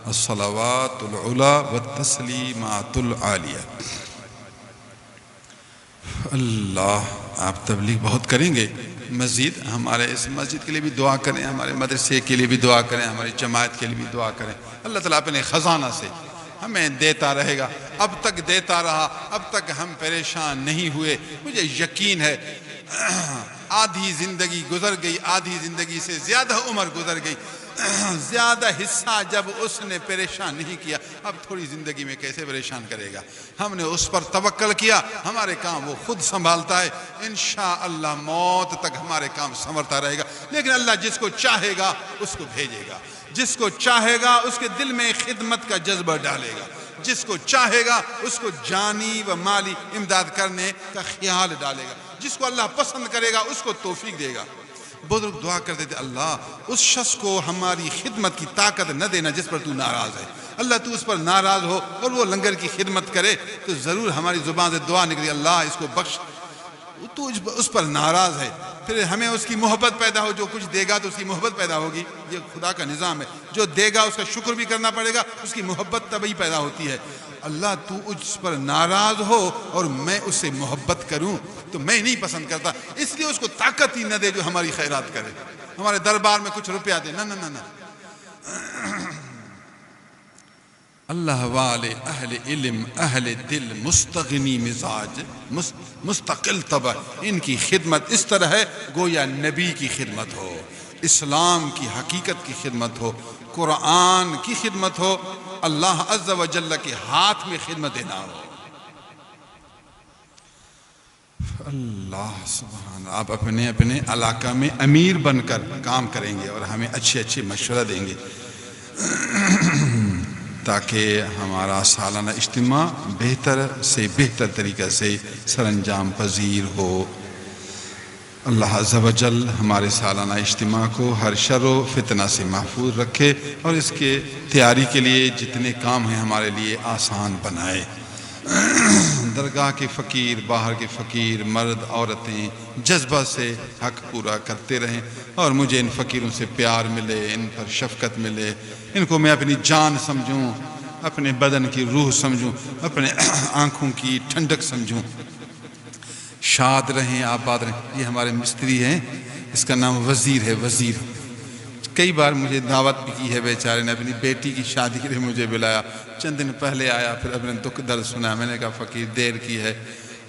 S1: الصلوات العلا والتسلیمات العالیہ۔ اللہ، آپ تبلیغ بہت کریں گے، مزید ہمارے اس مسجد کے لیے بھی دعا کریں، ہمارے مدرسے کے لیے بھی دعا کریں، ہماری جماعت کے لیے بھی دعا کریں۔ اللہ تعالیٰ اپنے خزانہ سے ہمیں دیتا رہے گا، اب تک دیتا رہا، اب تک ہم پریشان نہیں ہوئے۔ مجھے یقین ہے آدھی زندگی گزر گئی، آدھی زندگی سے زیادہ عمر گزر گئی، زیادہ حصہ جب اس نے پریشان نہیں کیا، اب تھوڑی زندگی میں کیسے پریشان کرے گا۔ ہم نے اس پر توکل کیا، ہمارے کام وہ خود سنبھالتا ہے، انشاءاللہ موت تک ہمارے کام سنورتا رہے گا۔ لیکن اللہ جس کو چاہے گا اس کو بھیجے گا، جس کو چاہے گا اس کے دل میں خدمت کا جذبہ ڈالے گا، جس کو چاہے گا اس کو جانی و مالی امداد کرنے کا خیال ڈالے گا، جس کو اللہ پسند کرے گا اس کو توفیق دے گا۔ بزرگ دعا کرتے تھے اللہ اس شخص کو ہماری خدمت کی طاقت نہ دینا جس پر تو ناراض ہے، اللہ تو اس پر ناراض ہو اور وہ لنگر کی خدمت کرے تو ضرور ہماری زبان سے دعا نکلی اللہ اس کو بخش، تو اس پر ناراض ہے، پھر ہمیں اس کی محبت پیدا ہو، جو کچھ دے گا تو اس کی محبت پیدا ہوگی، یہ خدا کا نظام ہے، جو دے گا اس کا شکر بھی کرنا پڑے گا، اس کی محبت تبھی پیدا ہوتی ہے۔ اللہ تو اس پر ناراض ہو اور میں اس سے محبت کروں تو میں نہیں پسند کرتا، اس لیے اس کو طاقت ہی نہ دے جو ہماری خیرات کرے، ہمارے دربار میں کچھ روپیہ دے، نہ نہ نہ نہ۔ اللہ والے اہل علم، اہل دل، مستغنی مزاج، مستقل طبع، ان کی خدمت اس طرح ہے گویا نبی کی خدمت ہو، اسلام کی حقیقت کی خدمت ہو، قرآن کی خدمت ہو، اللہ عز و جل کے ہاتھ میں خدمت دینا ہو۔ اللہ سبحان، آپ اپنے اپنے علاقہ میں امیر بن کر کام کریں گے اور ہمیں اچھے اچھے مشورہ دیں گے تاکہ ہمارا سالانہ اجتماع بہتر سے بہتر طریقہ سے سر انجام پذیر ہو۔ اللہ عز و جل ہمارے سالانہ اجتماع کو ہر شر و فتنہ سے محفوظ رکھے اور اس کے تیاری کے لیے جتنے کام ہیں ہمارے لیے آسان بنائے۔ درگاہ کے فقیر، باہر کے فقیر، مرد عورتیں جذبہ سے حق پورا کرتے رہیں اور مجھے ان فقیروں سے پیار ملے، ان پر شفقت ملے، ان کو میں اپنی جان سمجھوں، اپنے بدن کی روح سمجھوں، اپنے آنکھوں کی ٹھنڈک سمجھوں۔ شاد رہیں، آباد رہیں۔ یہ ہمارے مستری ہیں، اس کا نام وزیر ہے، وزیر کئی بار مجھے دعوت بھی کی ہے بیچارے نے، اپنی بیٹی کی شادی کے لیے مجھے بلایا، چند دن پہلے آیا، پھر اپنے دکھ درد سنا. میں نے کہا فقیر دیر کی ہے،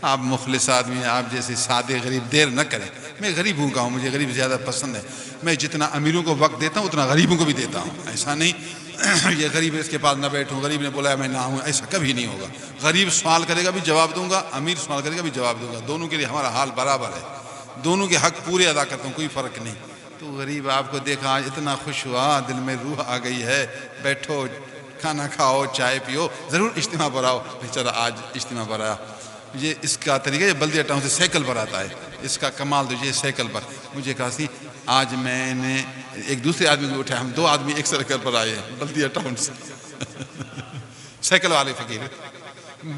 S1: آپ مخلص آدمی ہیں، آپ جیسے سادے غریب دیر نہ کریں. میں غریب ہوں کا ہوں، مجھے غریب زیادہ پسند ہے. میں جتنا امیروں کو وقت دیتا ہوں اتنا غریبوں کو بھی دیتا ہوں. ایسا نہیں یہ غریب ہے اس کے پاس نہ بیٹھوں، غریب نے بولا میں نہ ہوں، ایسا کبھی نہیں ہوگا. غریب سوال کرے گا بھی جواب دوں گا، امیر سوال کرے گا بھی جواب دوں گا. دونوں کے لیے ہمارا حال برابر ہے، دونوں کے حق پورے ادا کرتا ہوں، کوئی فرق نہیں. تو غریب آپ کو دیکھا آج اتنا خوش ہوا، دل میں روح آ گئی ہے. بیٹھو، کھانا کھاؤ، چائے پیو، ضرور اجتماع پر آؤ. بیچارہ آج اجتماع پر آیا. یہ اس کا طریقہ یہ بلدیہ ٹاؤن سے سائیکل پر آتا ہے. اس کا کمال تو یہ سائیکل پر. مجھے کہا سی آج میں نے ایک دوسرے آدمی کو اٹھایا، ہم 2 آدمی ایک سائیکل پر آئے ہیں بلدیہ ٹاؤن سے. سائیکل والے فقیر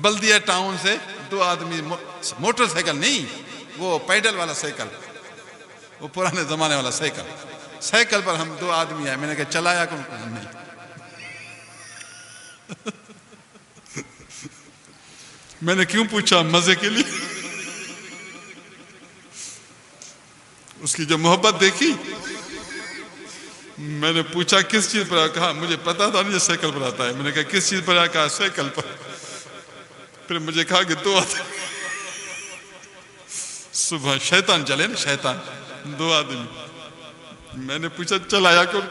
S1: بلدیہ ٹاؤن سے 2 آدمی، موٹر سائیکل نہیں، وہ پیڈل والا سائیکل، وہ پرانے زمانے والا سائیکل. سائیکل پر ہم 2 آدمی آئے. میں نے کہا چلایا کون؟ نہیں. میں نے کیوں پوچھا؟ مزے کے لیے. اس کی جو محبت دیکھی. میں نے پوچھا کس چیز پر آیا؟ کہا مجھے پتا تھا نہیں یہ سائیکل پر آتا ہے. میں نے کہا کس چیز پر آیا؟ کہا سائیکل پر. پھر مجھے کہا کہ 2 آدمی صبح شیطان چلے نا، شیطان 2 آدمی. میں نے پوچھا چلایا کون؟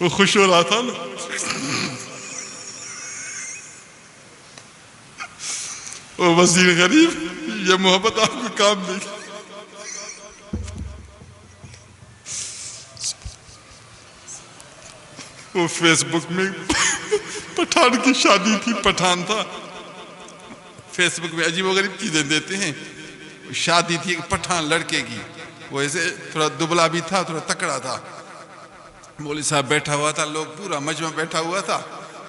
S1: وہ خوش ہو رہا تھا نا. وہ وزیر غریب، یہ محبت آپ کو کام دے گی. وہ فیس بک میں پٹھان کی شادی تھی، پٹھان تھا. فیس بک میں عجیب و غریب چیزیں دیتے ہیں. شادی تھی ایک پٹھان لڑکے کی، وہ ایسے تھوڑا دبلا بھی تھا، تھوڑا تکڑا تھا. مولوی صاحب بیٹھا ہوا تھا، لوگ پورا مجمع بیٹھا ہوا تھا.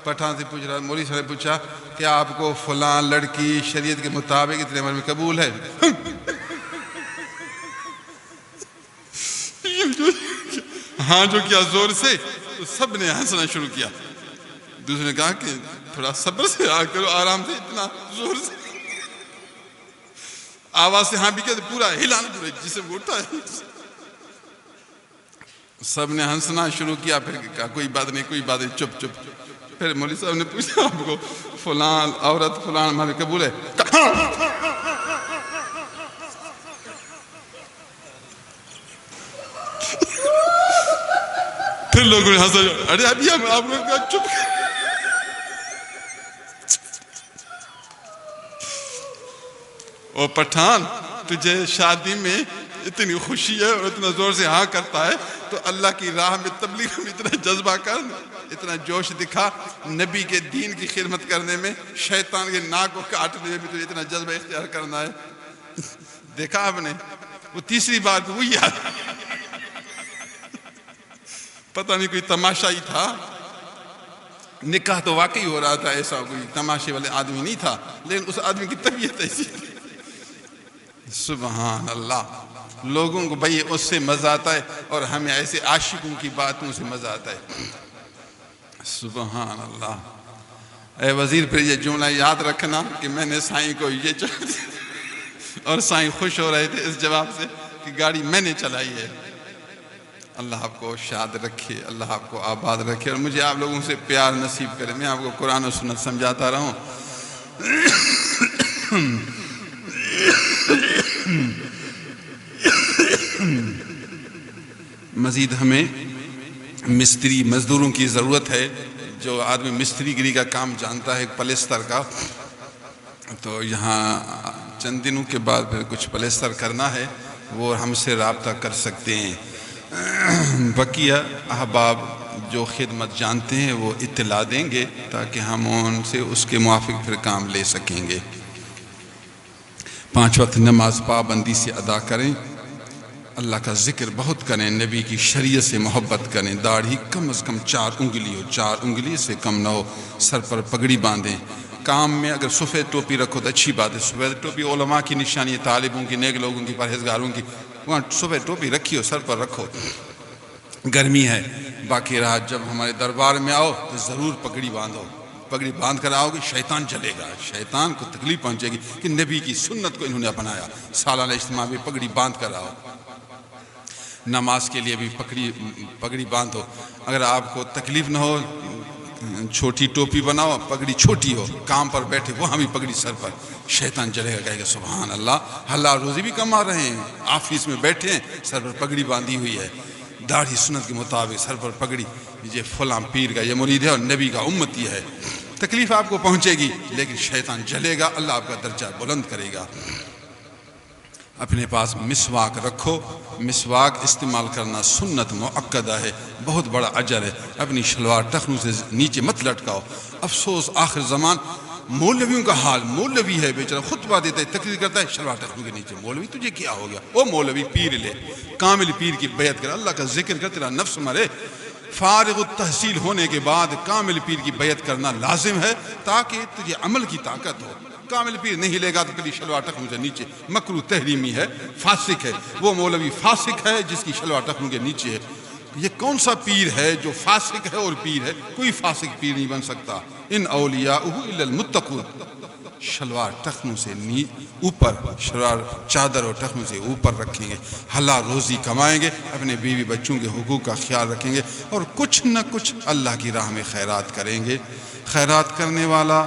S1: پٹھان سے پوچھ رہا، مولوی صاحب نے پوچھا کہ آپ کو فلاں لڑکی شریعت کے مطابق اتنے عمر میں قبول ہے؟ ہاں جو کیا زور سے، تو سب نے ہنسنا شروع کیا. دوسرے نے کہا کہ تھوڑا صبر سے کرو، آرام سے، اتنا زور سے آواز سے ہاں بھی کہتے پورا ہلانا، پورے جسم اٹھا ہے. سب نے ہنسنا شروع کیا. پھر کہا کوئی بات نہیں، کوئی بات نہیں، چپ چپ. پھر مولوی صاحب نے پوچھا آپ کو فلاں عورت فلاں ہمارے قبول ہے؟ پھر لوگوں نے ہنسا. ارے ابھی ہم آپ نے کہا چپ. او پٹھان، تجھے شادی میں اتنی خوشی ہے اور اتنا زور سے ہاں کرتا ہے تو اللہ کی راہ میں تبلیغ میں اتنا جذبہ کر، اتنا جوش دکھا. نبی کے دین کی خدمت کرنے میں، شیطان کے ناک کو کاٹنے میں بھی تجھے اتنا جذبہ اختیار کرنا ہے. دیکھا آپ نے، وہ تیسری بار بھی وہی یاد. پتہ نہیں کوئی تماشا ہی تھا. نکاح تو واقعی ہو رہا تھا، ایسا کوئی تماشے والے آدمی نہیں تھا، لیکن اس آدمی کی طبیعت ایسی تھی. سبحان اللہ. لوگوں کو بھئی اس سے مزہ آتا ہے، اور ہمیں ایسے عاشقوں کی باتوں سے مزہ آتا ہے. سبحان اللہ. اے وزیر، پھر یہ جملہ یاد رکھنا کہ میں نے سائیں کو یہ جواب دیا، اور سائیں خوش ہو رہے تھے اس جواب سے کہ گاڑی میں نے چلائی ہے. اللہ آپ کو شاد رکھے، اللہ آپ کو آباد رکھے، اور مجھے آپ لوگوں سے پیار نصیب کرے. میں آپ کو قرآن و سنت سمجھاتا رہوں. مزید ہمیں مستری مزدوروں کی ضرورت ہے. جو آدمی مستری گری کا کام جانتا ہے، پلستر کا، تو یہاں چند دنوں کے بعد پھر کچھ پلستر کرنا ہے، وہ ہم سے رابطہ کر سکتے ہیں. بقیہ احباب جو خدمت جانتے ہیں وہ اطلاع دیں گے تاکہ ہم ان سے اس کے موافق پھر کام لے سکیں گے. 5 وقت نماز پابندی سے ادا کریں، اللہ کا ذکر بہت کریں، نبی کی شریعت سے محبت کریں. داڑھی کم از کم 4 انگلی ہو، 4 انگلی سے کم نہ ہو. سر پر پگڑی باندھیں. کام میں اگر سفید ٹوپی رکھو تو اچھی بات ہے. سفید ٹوپی علماء کی نشانی ہے، طالبوں کی، نیک لوگوں کی، پرہیزگاروں کی. وہاں سفید ٹوپی رکھی ہو، سر پر رکھو. گرمی ہے. باقی رہا جب ہمارے دربار میں آؤ تو ضرور پگڑی باندھو. پگڑی باندھ کر آؤ گے شیطان جلے گا، شیطان کو تکلیف پہنچے گی کہ نبی کی سنت کو انہوں نے اپنایا۔ سالانہ اجتماع میں پگڑی باندھ کر آؤ، نماز کے لیے بھی پگڑی باندھو۔ اگر آپ کو تکلیف نہ ہو چھوٹی ٹوپی بناؤ، پگڑی چھوٹی ہو، کام پر بیٹھے وہاں بھی پگڑی سر پر، شیطان جلے گا، کہے گا سبحان اللہ، حلال روزی بھی کما رہے ہیں، آفس میں بیٹھے ہیں سر پر پگڑی باندھی ہوئی ہے، داڑھی سنت کے مطابق سر پر پگڑی، یہ فلاں پیر کا یہ مرید ہے اور نبی کا امتی ہے۔ تکلیف آپ کو پہنچے گی لیکن شیطان جلے گا، اللہ آپ کا درجہ بلند کرے گا۔ اپنے پاس مسواک رکھو، مسواک استعمال کرنا سنت مؤکدہ ہے، بہت بڑا اجر ہے۔ اپنی شلوار ٹخنوں سے نیچے مت لٹکاؤ۔ افسوس آخر زمان مولویوں کا حال، مولوی ہے بیچارہ خطبہ دیتا ہے، تقریر کرتا ہے، شلوار ٹخنوں کے نیچے۔ مولوی تجھے کیا ہو گیا؟ او مولوی پیر لے، کامل پیر کی بیعت کر، اللہ کا ذکر کر، تیرا نفس مرے۔ فارغ التحصیل ہونے کے بعد کامل پیر کی بیعت کرنا لازم ہے تاکہ تجھے عمل کی طاقت ہو۔ کامل پیر نہیں لے گا تو کبھی شلوار ٹخنوں سے نیچے، مکروہ تحریمی ہے، فاسق ہے۔ وہ مولوی فاسق ہے جس کی شلوار ٹخنوں کے نیچے ہے۔ یہ کون سا پیر ہے جو فاسق ہے اور پیر ہے؟ کوئی فاسق پیر نہیں بن سکتا۔ ان اولیاءہ الا المتقون۔ شلوار ٹخنوں سے اوپر، شلوار چادر اور ٹخنوں سے اوپر رکھیں گے، حلال روزی کمائیں گے، اپنے بیوی بچوں کے حقوق کا خیال رکھیں گے اور کچھ نہ کچھ اللہ کی راہ میں خیرات کریں گے۔ خیرات کرنے والا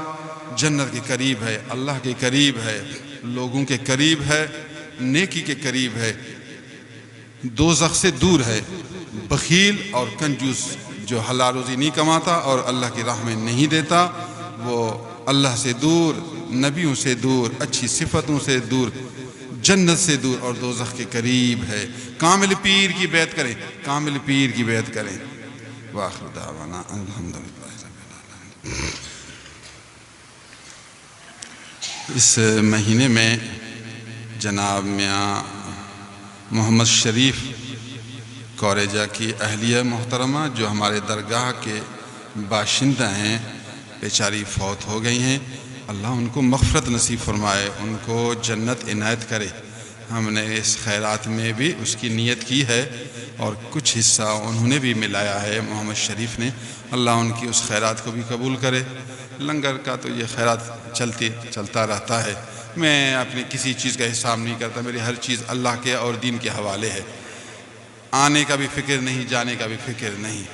S1: جنت کے قریب ہے، اللہ کے قریب ہے، لوگوں کے قریب ہے، نیکی کے قریب ہے، دوزخ سے دور ہے۔ بخیل اور کنجوس جو حلال روزی نہیں کماتا اور اللہ کی راہ میں نہیں دیتا، وہ اللہ سے دور، نبیوں سے دور، اچھی صفتوں سے دور، جنت سے دور اور دوزخ کے قریب ہے۔ کامل پیر کی بیعت کریں، کامل پیر کی بیعت کریں۔ وآخر دعوانا الحمدللہ رب العالمین۔ اس مہینے میں جناب میاں محمد شریف کوریجا کی اہلیہ محترمہ جو ہمارے درگاہ کے باشندہ ہیں، بیچاری فوت ہو گئی ہیں، اللہ ان کو مغفرت نصیب فرمائے، ان کو جنت عنایت کرے۔ ہم نے اس خیرات میں بھی اس کی نیت کی ہے اور کچھ حصہ انہوں نے بھی ملایا ہے محمد شریف نے، اللہ ان کی اس خیرات کو بھی قبول کرے۔ لنگر کا تو یہ خیرات چلتا رہتا ہے، میں اپنی کسی چیز کا حساب نہیں کرتا، میری ہر چیز اللہ کے اور دین کے حوالے ہے، آنے کا بھی فکر نہیں، جانے کا بھی فکر نہیں۔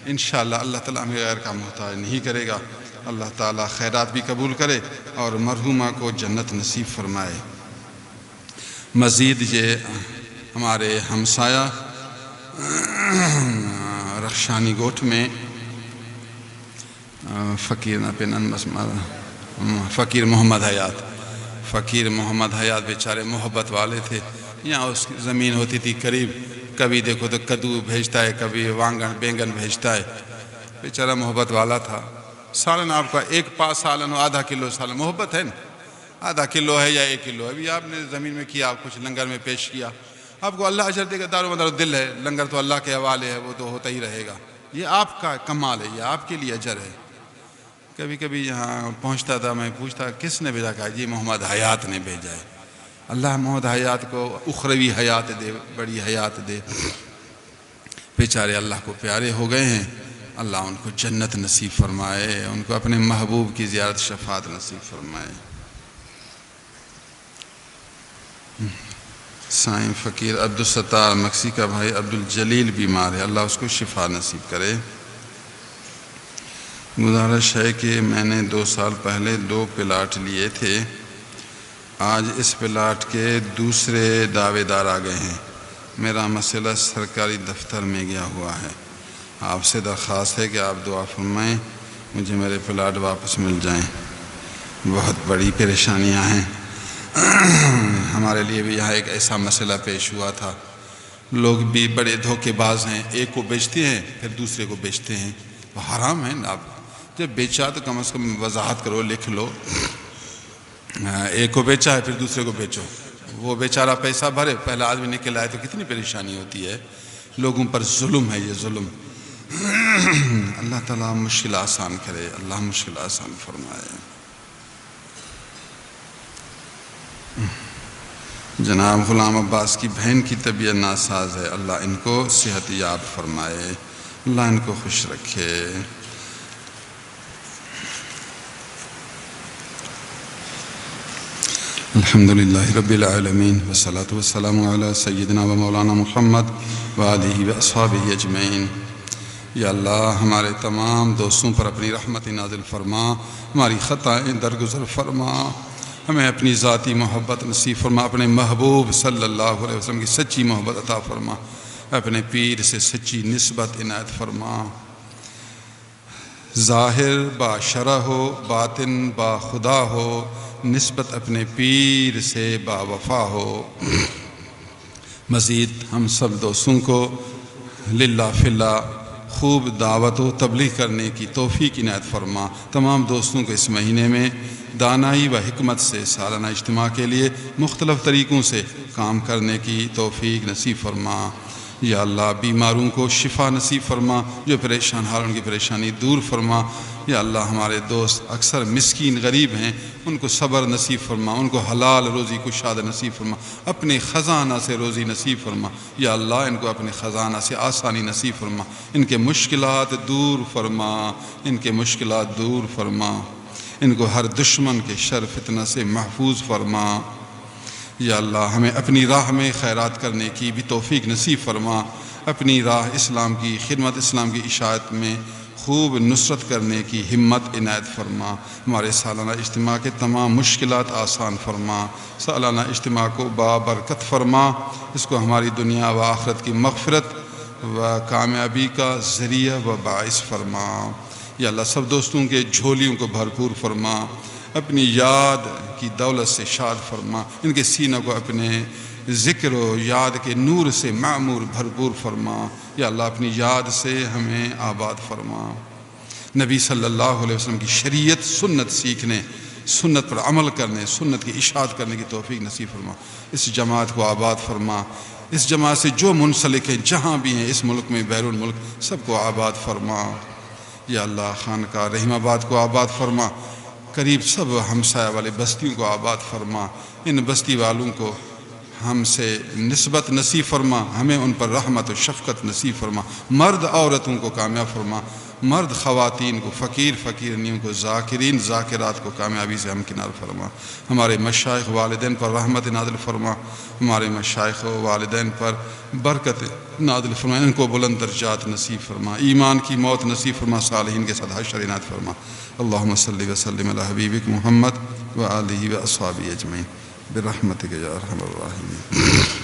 S1: انشاءاللہ اللہ تعالیٰ ہمیں غیر کا محتاج نہیں کرے گا، اللہ تعالیٰ خیرات بھی قبول کرے اور مرحومہ کو جنت نصیب فرمائے۔ مزید یہ ہمارے ہمسایہ رخشانی گوٹھ میں فقیر محمد حیات بیچارے محبت والے تھے، یہاں اس کی زمین ہوتی تھی قریب، کبھی دیکھو تو کدو بھیجتا ہے، کبھی وانگن بینگن بھیجتا ہے، بیچارہ محبت والا تھا۔ سالن آپ کا ایک پاس سالن ہو، آدھا کلو سالن، محبت ہے نا، آدھا کلو ہے یا 1 کلو ہے، ابھی آپ نے زمین میں کیا، کچھ لنگر میں پیش کیا، آپ کو اللہ اجر دے گا، دار و مدار دل ہے، لنگر تو اللہ کے حوالے ہے، وہ تو ہوتا ہی رہے گا، یہ آپ کا کمال ہے، یہ آپ کے لیے اجر ہے۔ کبھی کبھی یہاں پہنچتا تھا، میں پوچھتا کس نے بھیجا، کہا جی محمد حیات نے بھیجا ہے، اللہ محمد حیات کو اخروی حیات دے، بڑی حیات دے، بیچارے اللہ کو پیارے ہو گئے ہیں، اللہ ان کو جنت نصیب فرمائے، ان کو اپنے محبوب کی زیارت شفاعت نصیب فرمائے۔ سائیں فقیر عبدالستار مکسی کا بھائی عبدالجلیل بیمار ہے، اللہ اس کو شفا نصیب کرے۔ گزارش ہے کہ میں نے 2 سال پہلے 2 پلاٹ لیے تھے، آج اس پلاٹ کے دوسرے دعوے دار آ گئے ہیں، میرا مسئلہ سرکاری دفتر میں گیا ہوا ہے، آپ سے درخواست ہے کہ آپ دعا فرمائیں مجھے میرے پلاٹ واپس مل جائیں، بہت بڑی پریشانیاں ہیں۔ ہمارے لیے بھی یہاں ایک ایسا مسئلہ پیش ہوا تھا، لوگ بھی بڑے دھوکے باز ہیں، ایک کو بیچتے ہیں پھر دوسرے کو بیچتے ہیں، وہ حرام ہے نا، آپ جب بیچا تو کم از کم وضاحت کرو، لکھ لو، ایک کو بیچا ہے پھر دوسرے کو بیچو، وہ بیچارہ پیسہ بھرے، پہلا آدمی نکل آئے تو کتنی پریشانی ہوتی ہے، لوگوں پر ظلم ہے یہ ظلم۔ اللہ تعالیٰ مشکل آسان کرے، اللہ مشکل آسان فرمائے۔ جناب غلام عباس کی بہن کی طبیعت ناساز ہے، اللہ ان کو صحت یاب فرمائے، اللہ ان کو خوش رکھے۔ الحمد للہ رب العالمین والصلاة والسلام علی سیدنا و مولانا محمد وآلہ و اصحابہ اجمعین۔ یا اللہ ہمارے تمام دوستوں پر اپنی رحمت نازل فرما، ہماری خطائیں درگزر فرما، ہمیں اپنی ذاتی محبت نصیب فرما، اپنے محبوب صلی اللہ علیہ وسلم کی سچی محبت عطا فرما، اپنے پیر سے سچی نسبت عنایت فرما، ظاہر با شرع ہو باطن با خدا ہو، نسبت اپنے پیر سے با وفا ہو۔ مزید ہم سب دوستوں کو للہ فی اللہ خوب دعوت و تبلیغ کرنے کی توفیق عنایت فرما، تمام دوستوں کو اس مہینے میں دانائی و حکمت سے سالانہ اجتماع کے لیے مختلف طریقوں سے کام کرنے کی توفیق نصیب فرما۔ یا اللہ بیماروں کو شفا نصیب فرما، جو پریشان حال ان کی پریشانی دور فرما۔ یا اللہ ہمارے دوست اکثر مسکین غریب ہیں، ان کو صبر نصیب فرما، ان کو حلال روزی کشادہ نصیب فرما، اپنے خزانہ سے روزی نصیب فرما۔ یا اللہ ان کو اپنے خزانہ سے آسانی نصیب فرما، ان کے مشکلات دور فرما، ان کے مشکلات دور فرما، ان کو ہر دشمن کے شر فتنہ سے محفوظ فرما۔ یا اللہ ہمیں اپنی راہ میں خیرات کرنے کی بھی توفیق نصیب فرما، اپنی راہ اسلام کی خدمت، اسلام کی اشاعت میں خوب نصرت کرنے کی ہمت عنایت فرما۔ ہمارے سالانہ اجتماع کے تمام مشکلات آسان فرما، سالانہ اجتماع کو بابرکت فرما، اس کو ہماری دنیا و آخرت کی مغفرت و کامیابی کا ذریعہ و باعث فرما۔ یا اللہ سب دوستوں کے جھولیوں کو بھرپور فرما، اپنی یاد کی دولت سے شاد فرما، ان کے سینوں کو اپنے ذکر و یاد کے نور سے معمور بھرپور فرما۔ یا اللہ اپنی یاد سے ہمیں آباد فرما، نبی صلی اللہ علیہ وسلم کی شریعت سنت سیکھنے، سنت پر عمل کرنے، سنت کی اشاعت کرنے کی توفیق نصیب فرما۔ اس جماعت کو آباد فرما، اس جماعت سے جو منسلک ہیں جہاں بھی ہیں اس ملک میں بیرون ملک سب کو آباد فرما۔ یا اللہ خانقاہ رحیم آباد کو آباد فرما، قریب سب ہمسایہ والے بستیوں کو آباد فرما، ان بستی والوں کو ہم سے نسبت نصیب فرما، ہمیں ان پر رحمت و شفقت نصیب فرما، مرد عورتوں کو کامیاب فرما، مرد خواتین کو، فقیر فقیرنیوں کو، ذاکرین ذاکرات کو کامیابی سے ہمکنار فرما۔ ہمارے مشائخ والدین پر رحمت نازل فرما، ہمارے مشائخ والدین پر برکت نازل فرما، ان کو بلند درجات نصیب فرما، ایمان کی موت نصیب فرما، صالحین کے ساتھ حشر عنایت فرما۔ اللہم صلی وسلم علی حبیبک محمد و آلہ و اصحابہ اجمعین برحمتک یا ارحم الراحمین۔